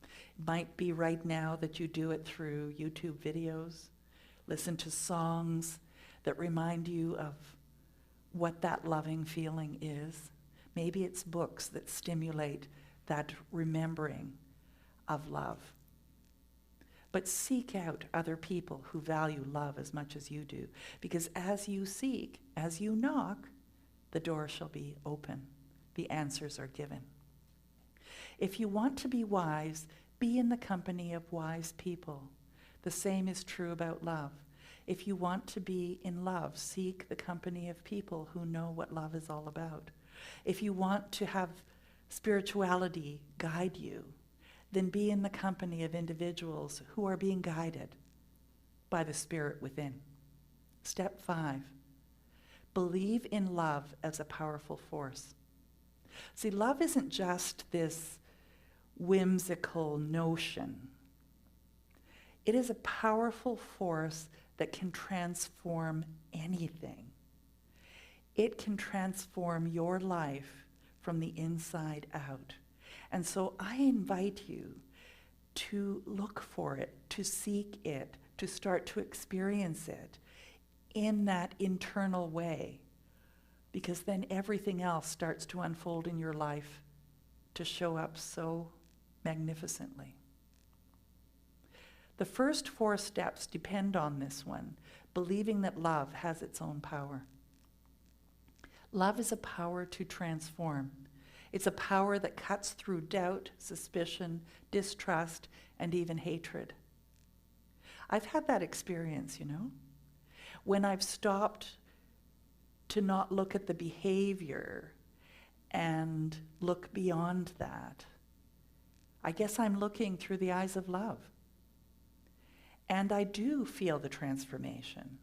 It might be right now that you do it through YouTube videos. Listen to songs that remind you of what that loving feeling is. Maybe it's books that stimulate that remembering of love. But seek out other people who value love as much as you do, because as you seek, as you knock, the door shall be open. The answers are given. If you want to be wise, be in the company of wise people. The same is true about love. If you want to be in love, seek the company of people who know what love is all about. If you want to have spirituality guide you, then be in the company of individuals who are being guided by the Spirit within. Step 5, believe in love as a powerful force. See, love isn't just this whimsical notion. It is a powerful force that can transform anything. It can transform your life from the inside out. And so I invite you to look for it, to seek it, to start to experience it in that internal way, because then everything else starts to unfold in your life to show up so magnificently. The first 4 steps depend on this one, believing that love has its own power. Love is a power to transform. It's a power that cuts through doubt, suspicion, distrust, and even hatred. I've had that experience, when I've stopped to not look at the behavior and look beyond that. I guess I'm looking through the eyes of love. And I do feel the transformation.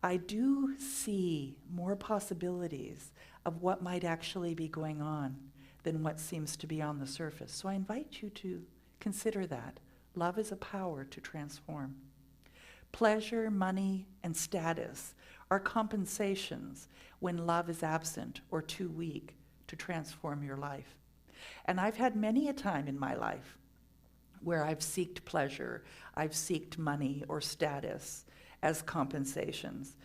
I do see more possibilities of what might actually be going on than what seems to be on the surface. So I invite you to consider that. Love is a power to transform. Pleasure, money, and status are compensations when love is absent or too weak to transform your life. And I've had many a time in my life where I've sought pleasure, I've sought money or status as compensations.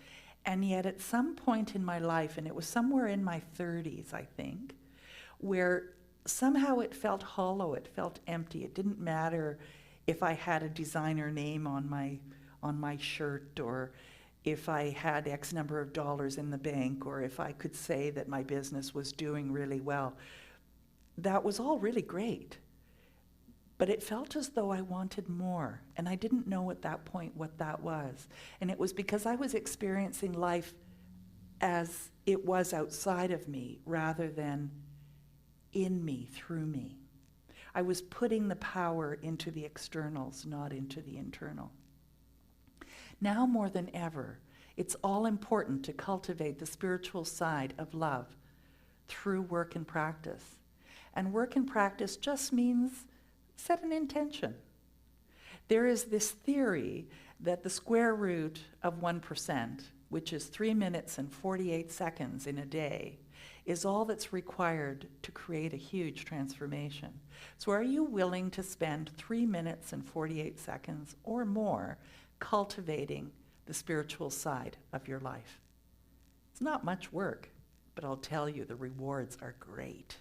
And yet at some point in my life, and it was somewhere in my 30s, I think, where somehow it felt hollow, it felt empty. It didn't matter if I had a designer name on my shirt, or if I had X number of dollars in the bank, or if I could say that my business was doing really well. That was all really great. But it felt as though I wanted more, and I didn't know at that point what that was. And it was because I was experiencing life as it was outside of me rather than in me, through me. I was putting the power into the externals, not into the internal. Now more than ever, it's all important to cultivate the spiritual side of love through work and practice. And work and practice just means set an intention. There is this theory that the square root of 1%, which is 3 minutes and 48 seconds in a day, is all that's required to create a huge transformation. So are you willing to spend 3 minutes and 48 seconds or more cultivating the spiritual side of your life? It's not much work, but I'll tell you, the rewards are great.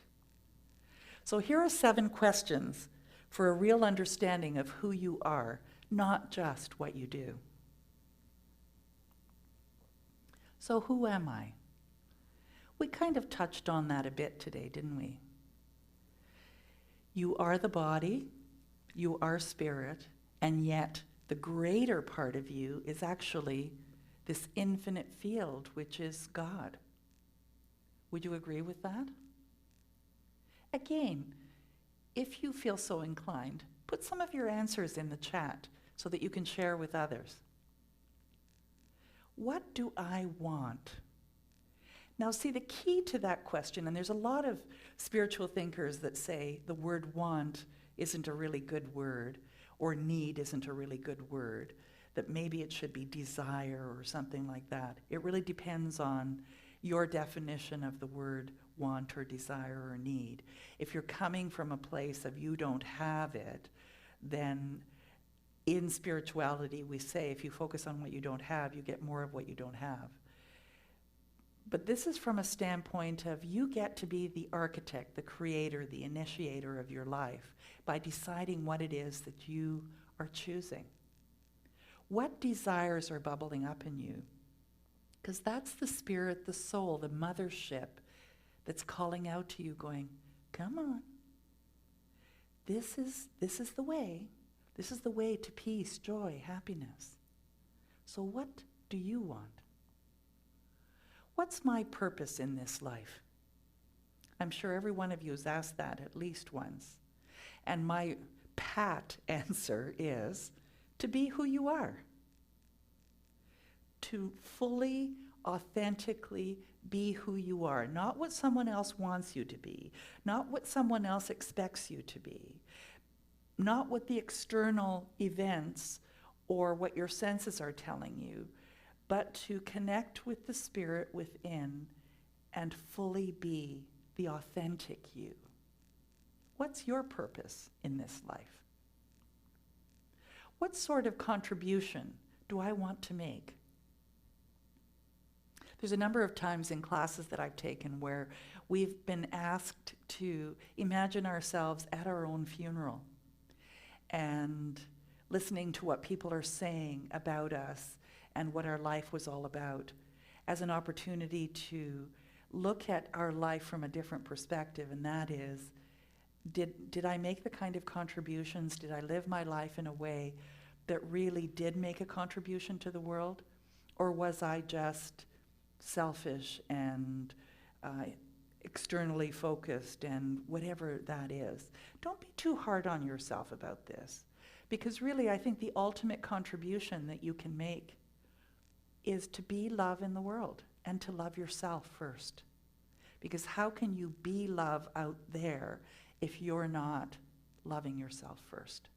So here are 7 questions for a real understanding of who you are, not just what you do. So who am I? We kind of touched on that a bit today, didn't we? You are the body, you are spirit, and yet the greater part of you is actually this infinite field, which is God. Would you agree with that? Again, if you feel so inclined, put some of your answers in the chat so that you can share with others. What do I want? Now see, the key to that question, and there's a lot of spiritual thinkers that say the word want isn't a really good word, or need isn't a really good word, that maybe it should be desire or something like that. It really depends on your definition of the word want or desire or need. If you're coming from a place of you don't have it, then in spirituality we say if you focus on what you don't have, you get more of what you don't have. But this is from a standpoint of you get to be the architect, the creator, the initiator of your life by deciding what it is that you are choosing. What desires are bubbling up in you? Because that's the spirit, the soul, the mothership that's calling out to you going, come on. This is the way. This is the way to peace, joy, happiness. So what do you want? What's my purpose in this life? I'm sure every one of you has asked that at least once. And my pat answer is to be who you are. To fully, authentically be who you are. Not what someone else wants you to be. Not what someone else expects you to be. Not what the external events or what your senses are telling you, but to connect with the spirit within and fully be the authentic you. What's your purpose in this life? What sort of contribution do I want to make? There's a number of times in classes that I've taken where we've been asked to imagine ourselves at our own funeral and listening to what people are saying about us and what our life was all about as an opportunity to look at our life from a different perspective, and that is, did I make the kind of contributions, did I live my life in a way that really did make a contribution to the world, or was I just selfish and externally focused and whatever that is? Don't be too hard on yourself about this, because really I think the ultimate contribution that you can make is to be love in the world and to love yourself first. Because how can you be love out there if you're not loving yourself first?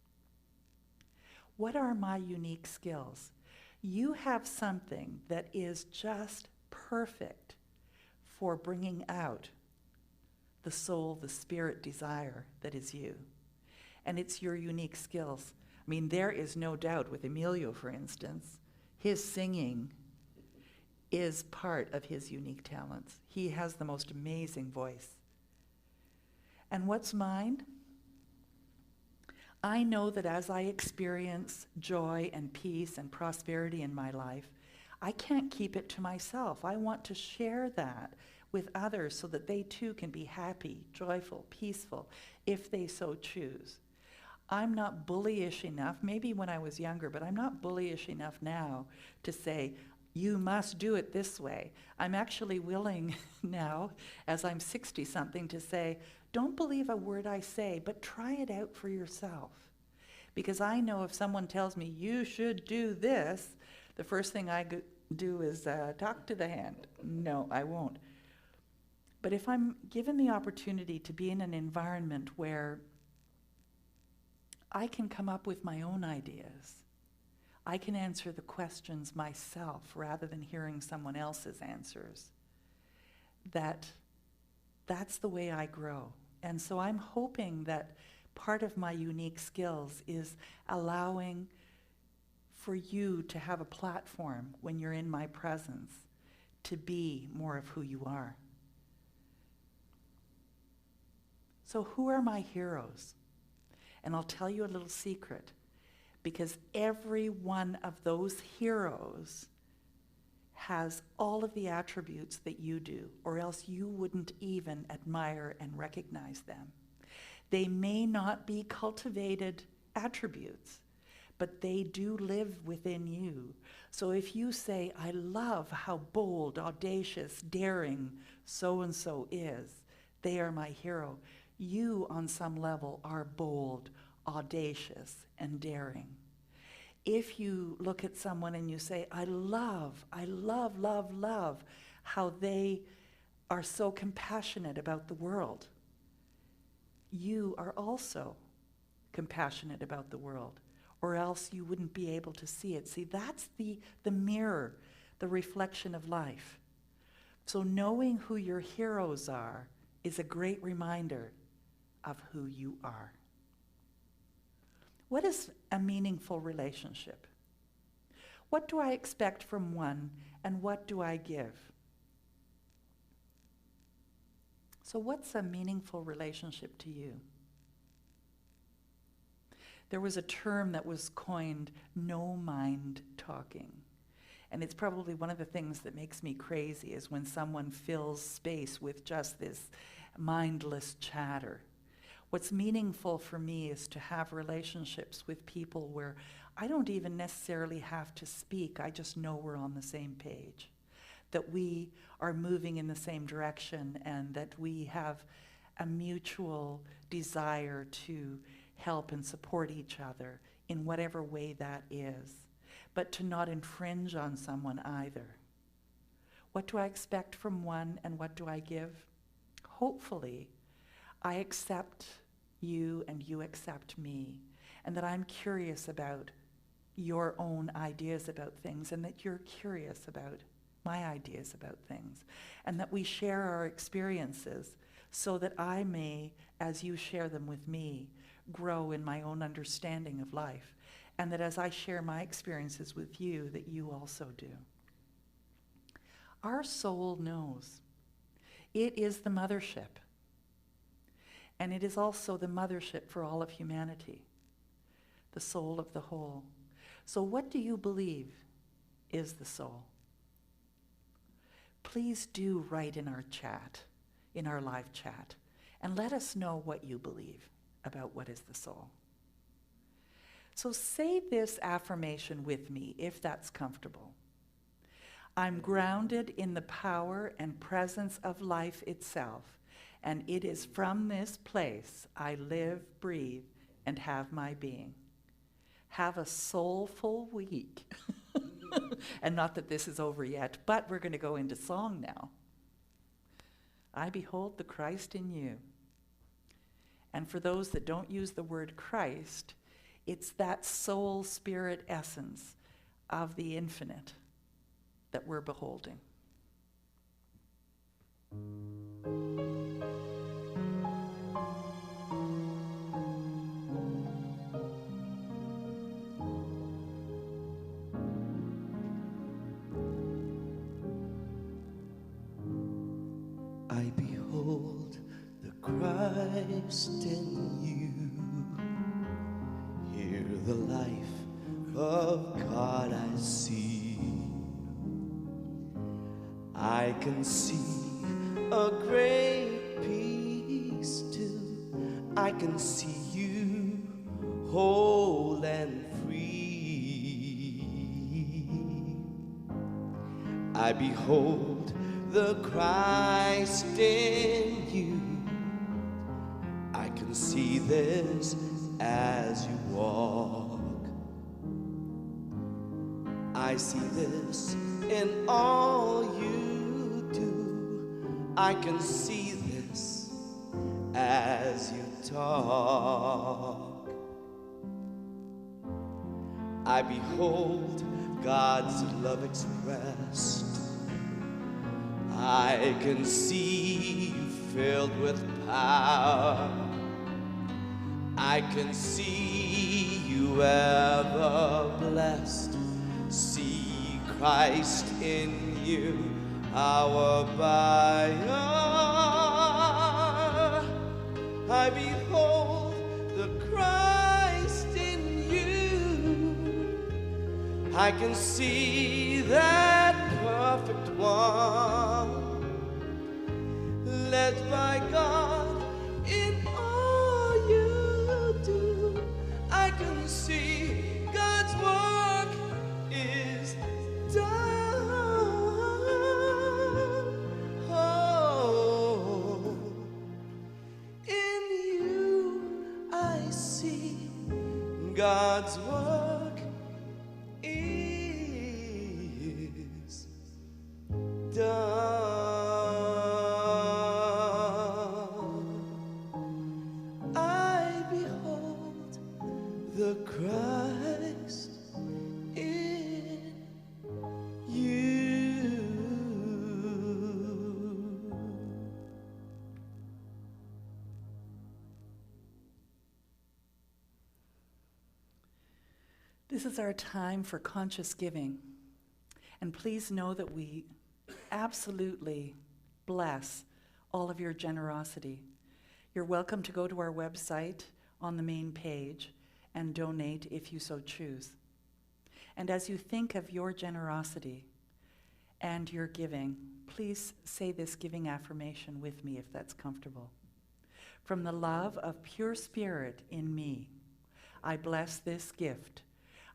What are my unique skills? You have something that is just perfect for bringing out the soul, the spirit desire that is you. And it's your unique skills. I mean, there is no doubt with Emilio, for instance, his singing is part of his unique talents. He has the most amazing voice. And what's mine? I know that as I experience joy and peace and prosperity in my life, I can't keep it to myself. I want to share that with others so that they too can be happy, joyful, peaceful, if they so choose. I'm not bullyish enough, maybe when I was younger, but I'm not bullyish enough now to say, you must do it this way. I'm actually willing now, as I'm 60-something, to say, don't believe a word I say, but try it out for yourself. Because I know if someone tells me, you should do this, the first thing I do is talk to the hand. No, I won't. But if I'm given the opportunity to be in an environment where I can come up with my own ideas, I can answer the questions myself rather than hearing someone else's answers, that's the way I grow. And so I'm hoping that part of my unique skills is allowing for you to have a platform when you're in my presence to be more of who you are. So who are my heroes? And I'll tell you a little secret, because every one of those heroes has all of the attributes that you do, or else you wouldn't even admire and recognize them. They may not be cultivated attributes, but they do live within you. So if you say, I love how bold, audacious, daring so-and-so is, they are my hero. You, on some level, are bold, audacious, and daring. If you look at someone and you say, I love how they are so compassionate about the world, you are also compassionate about the world, or else you wouldn't be able to see it. See, that's the mirror, the reflection of life. So knowing who your heroes are is a great reminder of who you are. What is a meaningful relationship? What do I expect from one, and what do I give? So what's a meaningful relationship to you? There was a term that was coined, no mind talking. And it's probably one of the things that makes me crazy is when someone fills space with just this mindless chatter. What's meaningful for me is to have relationships with people where I don't even necessarily have to speak. I just know we're on the same page, that we are moving in the same direction, and that we have a mutual desire to help and support each other in whatever way that is, but to not infringe on someone either. What do I expect from one, and what do I give? Hopefully, I accept you and you accept me, and that I'm curious about your own ideas about things, and that you're curious about my ideas about things, and that we share our experiences so that I may, as you share them with me, grow in my own understanding of life, and that as I share my experiences with you, that you also do. Our soul knows. It is the mothership. And it is also the mothership for all of humanity, the soul of the whole. So what do you believe is the soul? Please do write in our chat, in our live chat, and let us know what you believe about what is the soul. So say this affirmation with me, if that's comfortable. I'm grounded in the power and presence of life itself, and it is from this place I live, breathe, and have my being. Have a soulful week. And not that this is over yet, but we're going to go into song now. I behold the Christ in you. And for those that don't use the word Christ, it's that soul, spirit, essence of the infinite that we're beholding. I behold the Christ in you. Here the life of God I see. I can see a great peace too. I can see you whole and free. I behold the Christ in you. I can see this as you walk. I see this in all you do. I can see this as you talk. I behold God's love expressed. I can see you filled with power. I can see you ever blessed. See Christ in you, hour by hour. I behold the Christ in you. I can see that perfect one, led by God in all you do. I can see God's work is done. Oh, in you I see God's work is done. I behold the Christ in you. This is our time for conscious giving. And please know that we absolutely bless all of your generosity. You're welcome to go to our website on the main page and donate if you so choose. And as you think of your generosity and your giving, please say this giving affirmation with me if that's comfortable. From the love of pure spirit in me, I bless this gift.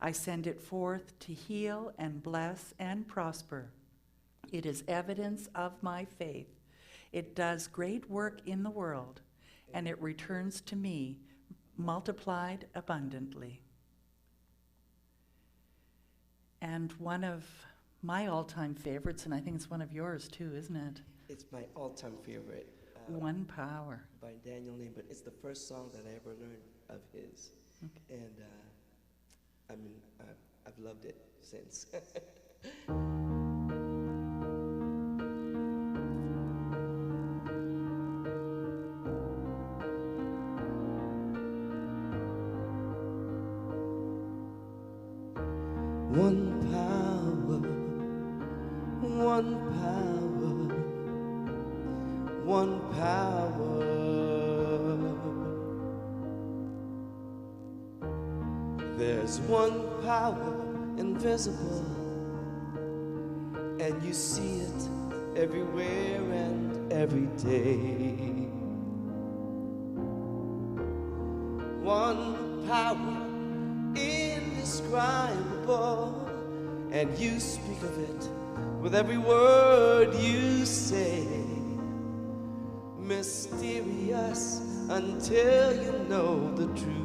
I send it forth to heal and bless and prosper. It is evidence of my faith. It does great work in the world, and it returns to me multiplied abundantly. And one of my all-time favorites, and I think it's one of yours too, isn't it? It's my all-time favorite. One Power. By Daniel Lane, but it's the first song that I ever learned of his. Okay. And I mean, I've loved it since. One power, one power, one power. There's one power invisible, and you see it everywhere and every day. One power indescribable, and you speak of it with every word you say. Mysterious until you know the truth.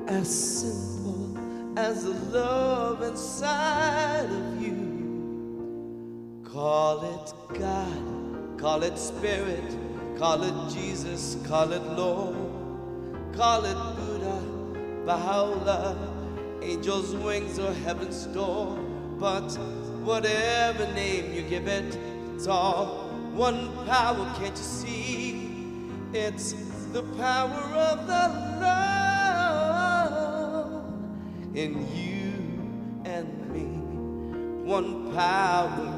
As simple as the love inside of you. Call it God, call it Spirit, call it Jesus, call it Lord, call it Buddha, Baha'u'llah, angels' wings or heaven's door. But whatever name you give it, it's all one power, can't you see? It's the power of the love in you and me. One power,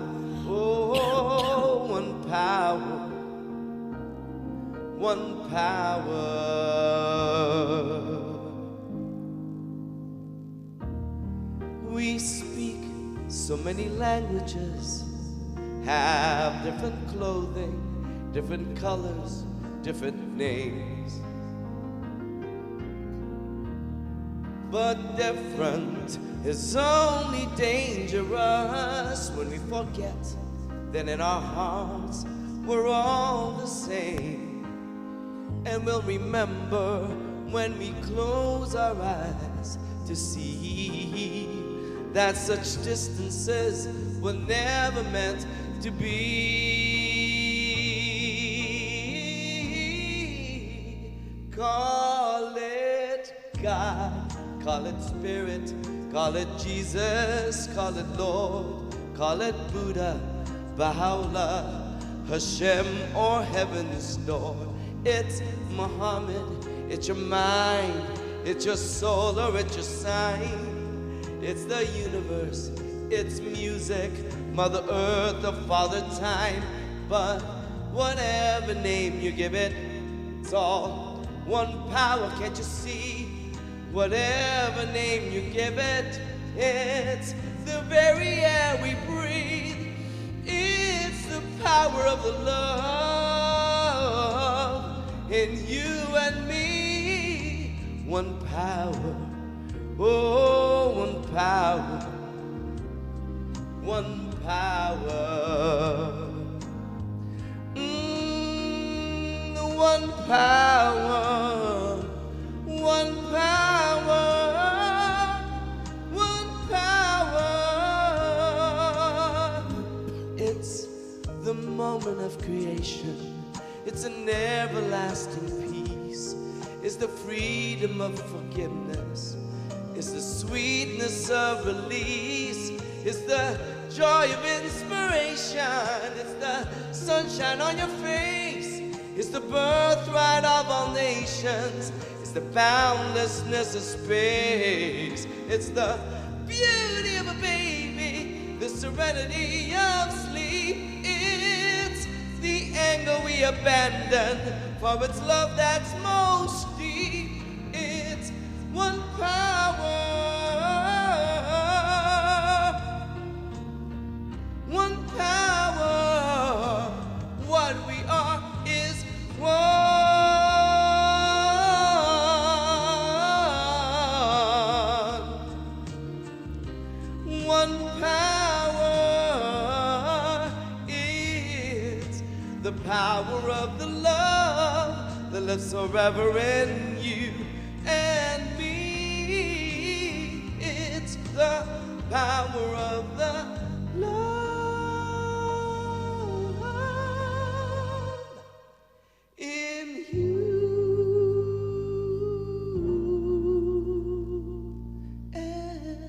oh, one power, one power. We speak so many languages, have different clothing, different colors, different names. But different is only dangerous when we forget that in our hearts we're all the same. And we'll remember when we close our eyes to see that such distances were never meant to be. Call it God, call it Spirit, call it Jesus, call it Lord, call it Buddha, Baha'u'llah, Hashem, or heaven's door. It's Muhammad, it's your mind, it's your soul, or it's your sign. It's the universe, it's music, Mother Earth, or Father Time. But whatever name you give it, it's all one power, can't you see? Whatever name you give it, it's the very air we breathe. It's the power of the love in you and me. One power, oh, one power, one power. One power, one power, one power. It's the moment of creation. It's an everlasting peace. It's the freedom of forgiveness. It's the sweetness of release. It's the joy of inspiration. It's the sunshine on your face. It's the birthright of all nations. It's the boundlessness of space. It's the beauty of a baby, the serenity of sleep. It's the anger we abandon for its love that's most deep. It's one power, one power. What we are is one. One power is the power of the love that lives forever in you and me. It's the power of the love in you and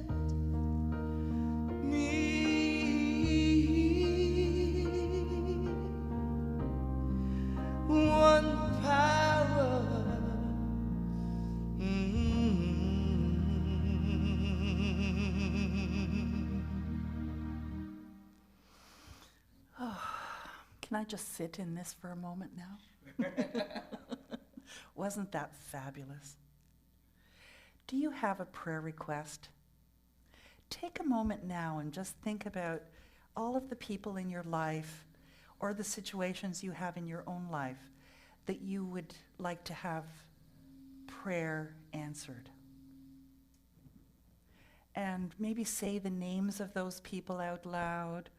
me. One power. Can I just sit in this for a moment now? Wasn't that fabulous? Do you have a prayer request? Take a moment now and just think about all of the people in your life or the situations you have in your own life that you would like to have prayer answered. And maybe say the names of those people out loud,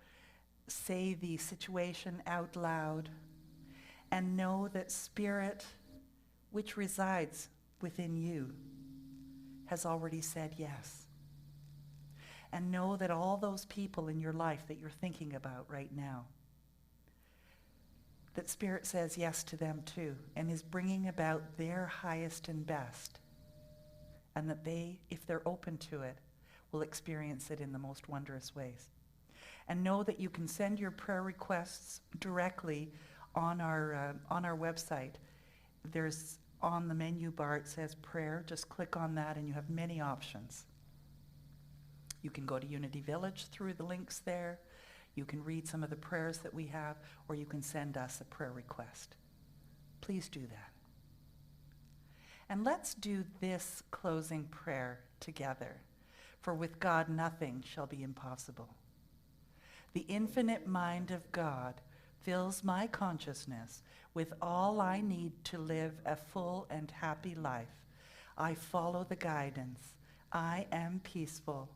say the situation out loud, and know that Spirit, which resides within you, has already said yes. And know that all those people in your life that you're thinking about right now, that Spirit says yes to them too, and is bringing about their highest and best. And that they, if they're open to it, will experience it in the most wondrous ways. And know that you can send your prayer requests directly on our website. There's on the menu bar, it says prayer. Just click on that and you have many options. You can go to Unity Village through the links there. You can read some of the prayers that we have, or you can send us a prayer request. Please do that. And let's do this closing prayer together. For with God nothing shall be impossible. The infinite mind of God fills my consciousness with all I need to live a full and happy life. I follow the guidance. I am peaceful.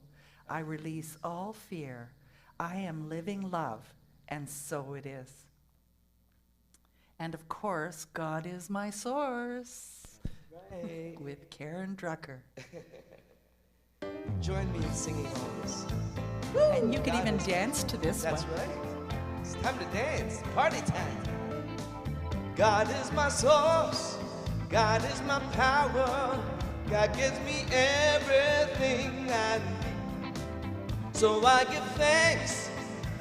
I release all fear. I am living love, and so it is. And of course, God is my source. Right. With Karen Drucker. Join me in singing all this. And you can God even is- dance to this That's one. right. It's time to dance. Party time. God is my source. God is my power. God gives me everything I need. So I give thanks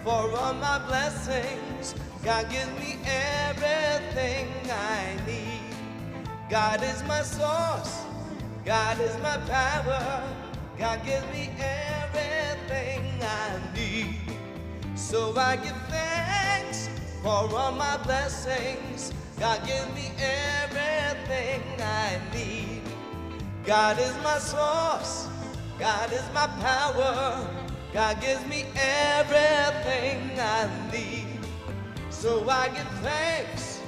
for all my blessings. God gives me everything I need. God is my source. God is my power. God gives me everything I need. So I give thanks for all my blessings. God gives me everything I need. God is my source. God is my power. God gives me everything I need. So I give thanks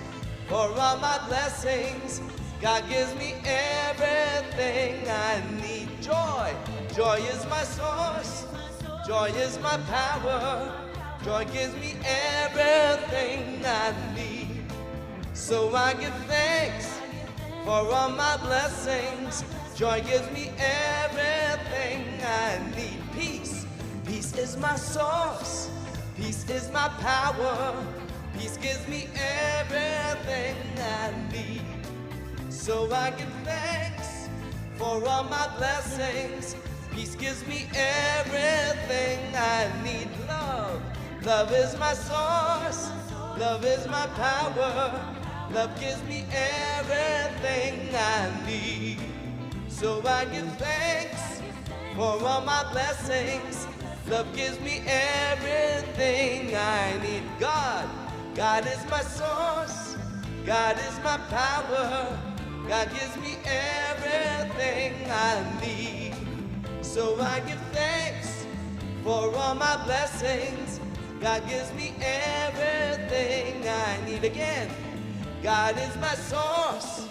for all my blessings. God gives me everything I need. Joy. Joy is my source. Joy is my power. Joy gives me everything I need. So I give thanks for all my blessings. Joy gives me everything I need. Peace. Peace is my source. Peace is my power. Peace gives me everything I need. So I give thanks for all my blessings. Peace gives me everything I need. Love. Love is my source. Love is my power. Love gives me everything I need. So I give thanks for all my blessings. Love gives me everything I need. God. God is my source. God is my power. God gives me everything I need. So I give thanks for all my blessings. God gives me everything I need. Again, God is my source.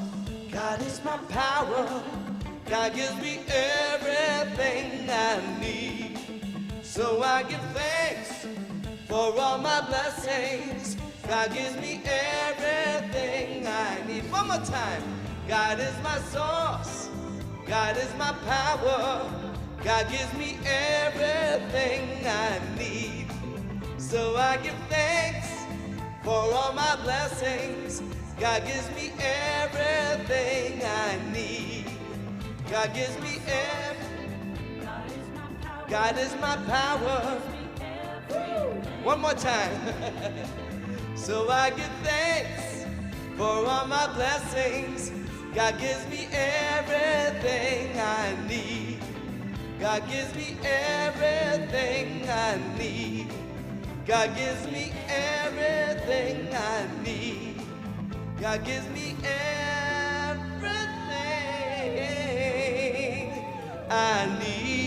God is my power. God gives me everything I need. So I give thanks for all my blessings. God gives me everything I need. One more time. God is my source. God is my power. God gives me everything I need. So I give thanks for all my blessings. God gives me everything I need. God gives me everything. God is my power. One more time. So I give thanks for all my blessings. God gives me everything I need. God gives me everything I need. God gives me everything I need. God gives me everything I need.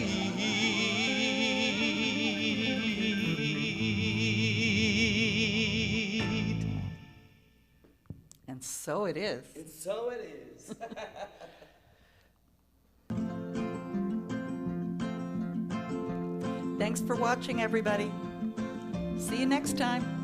And so it is. And so it is. Thanks for watching, everybody. See you next time.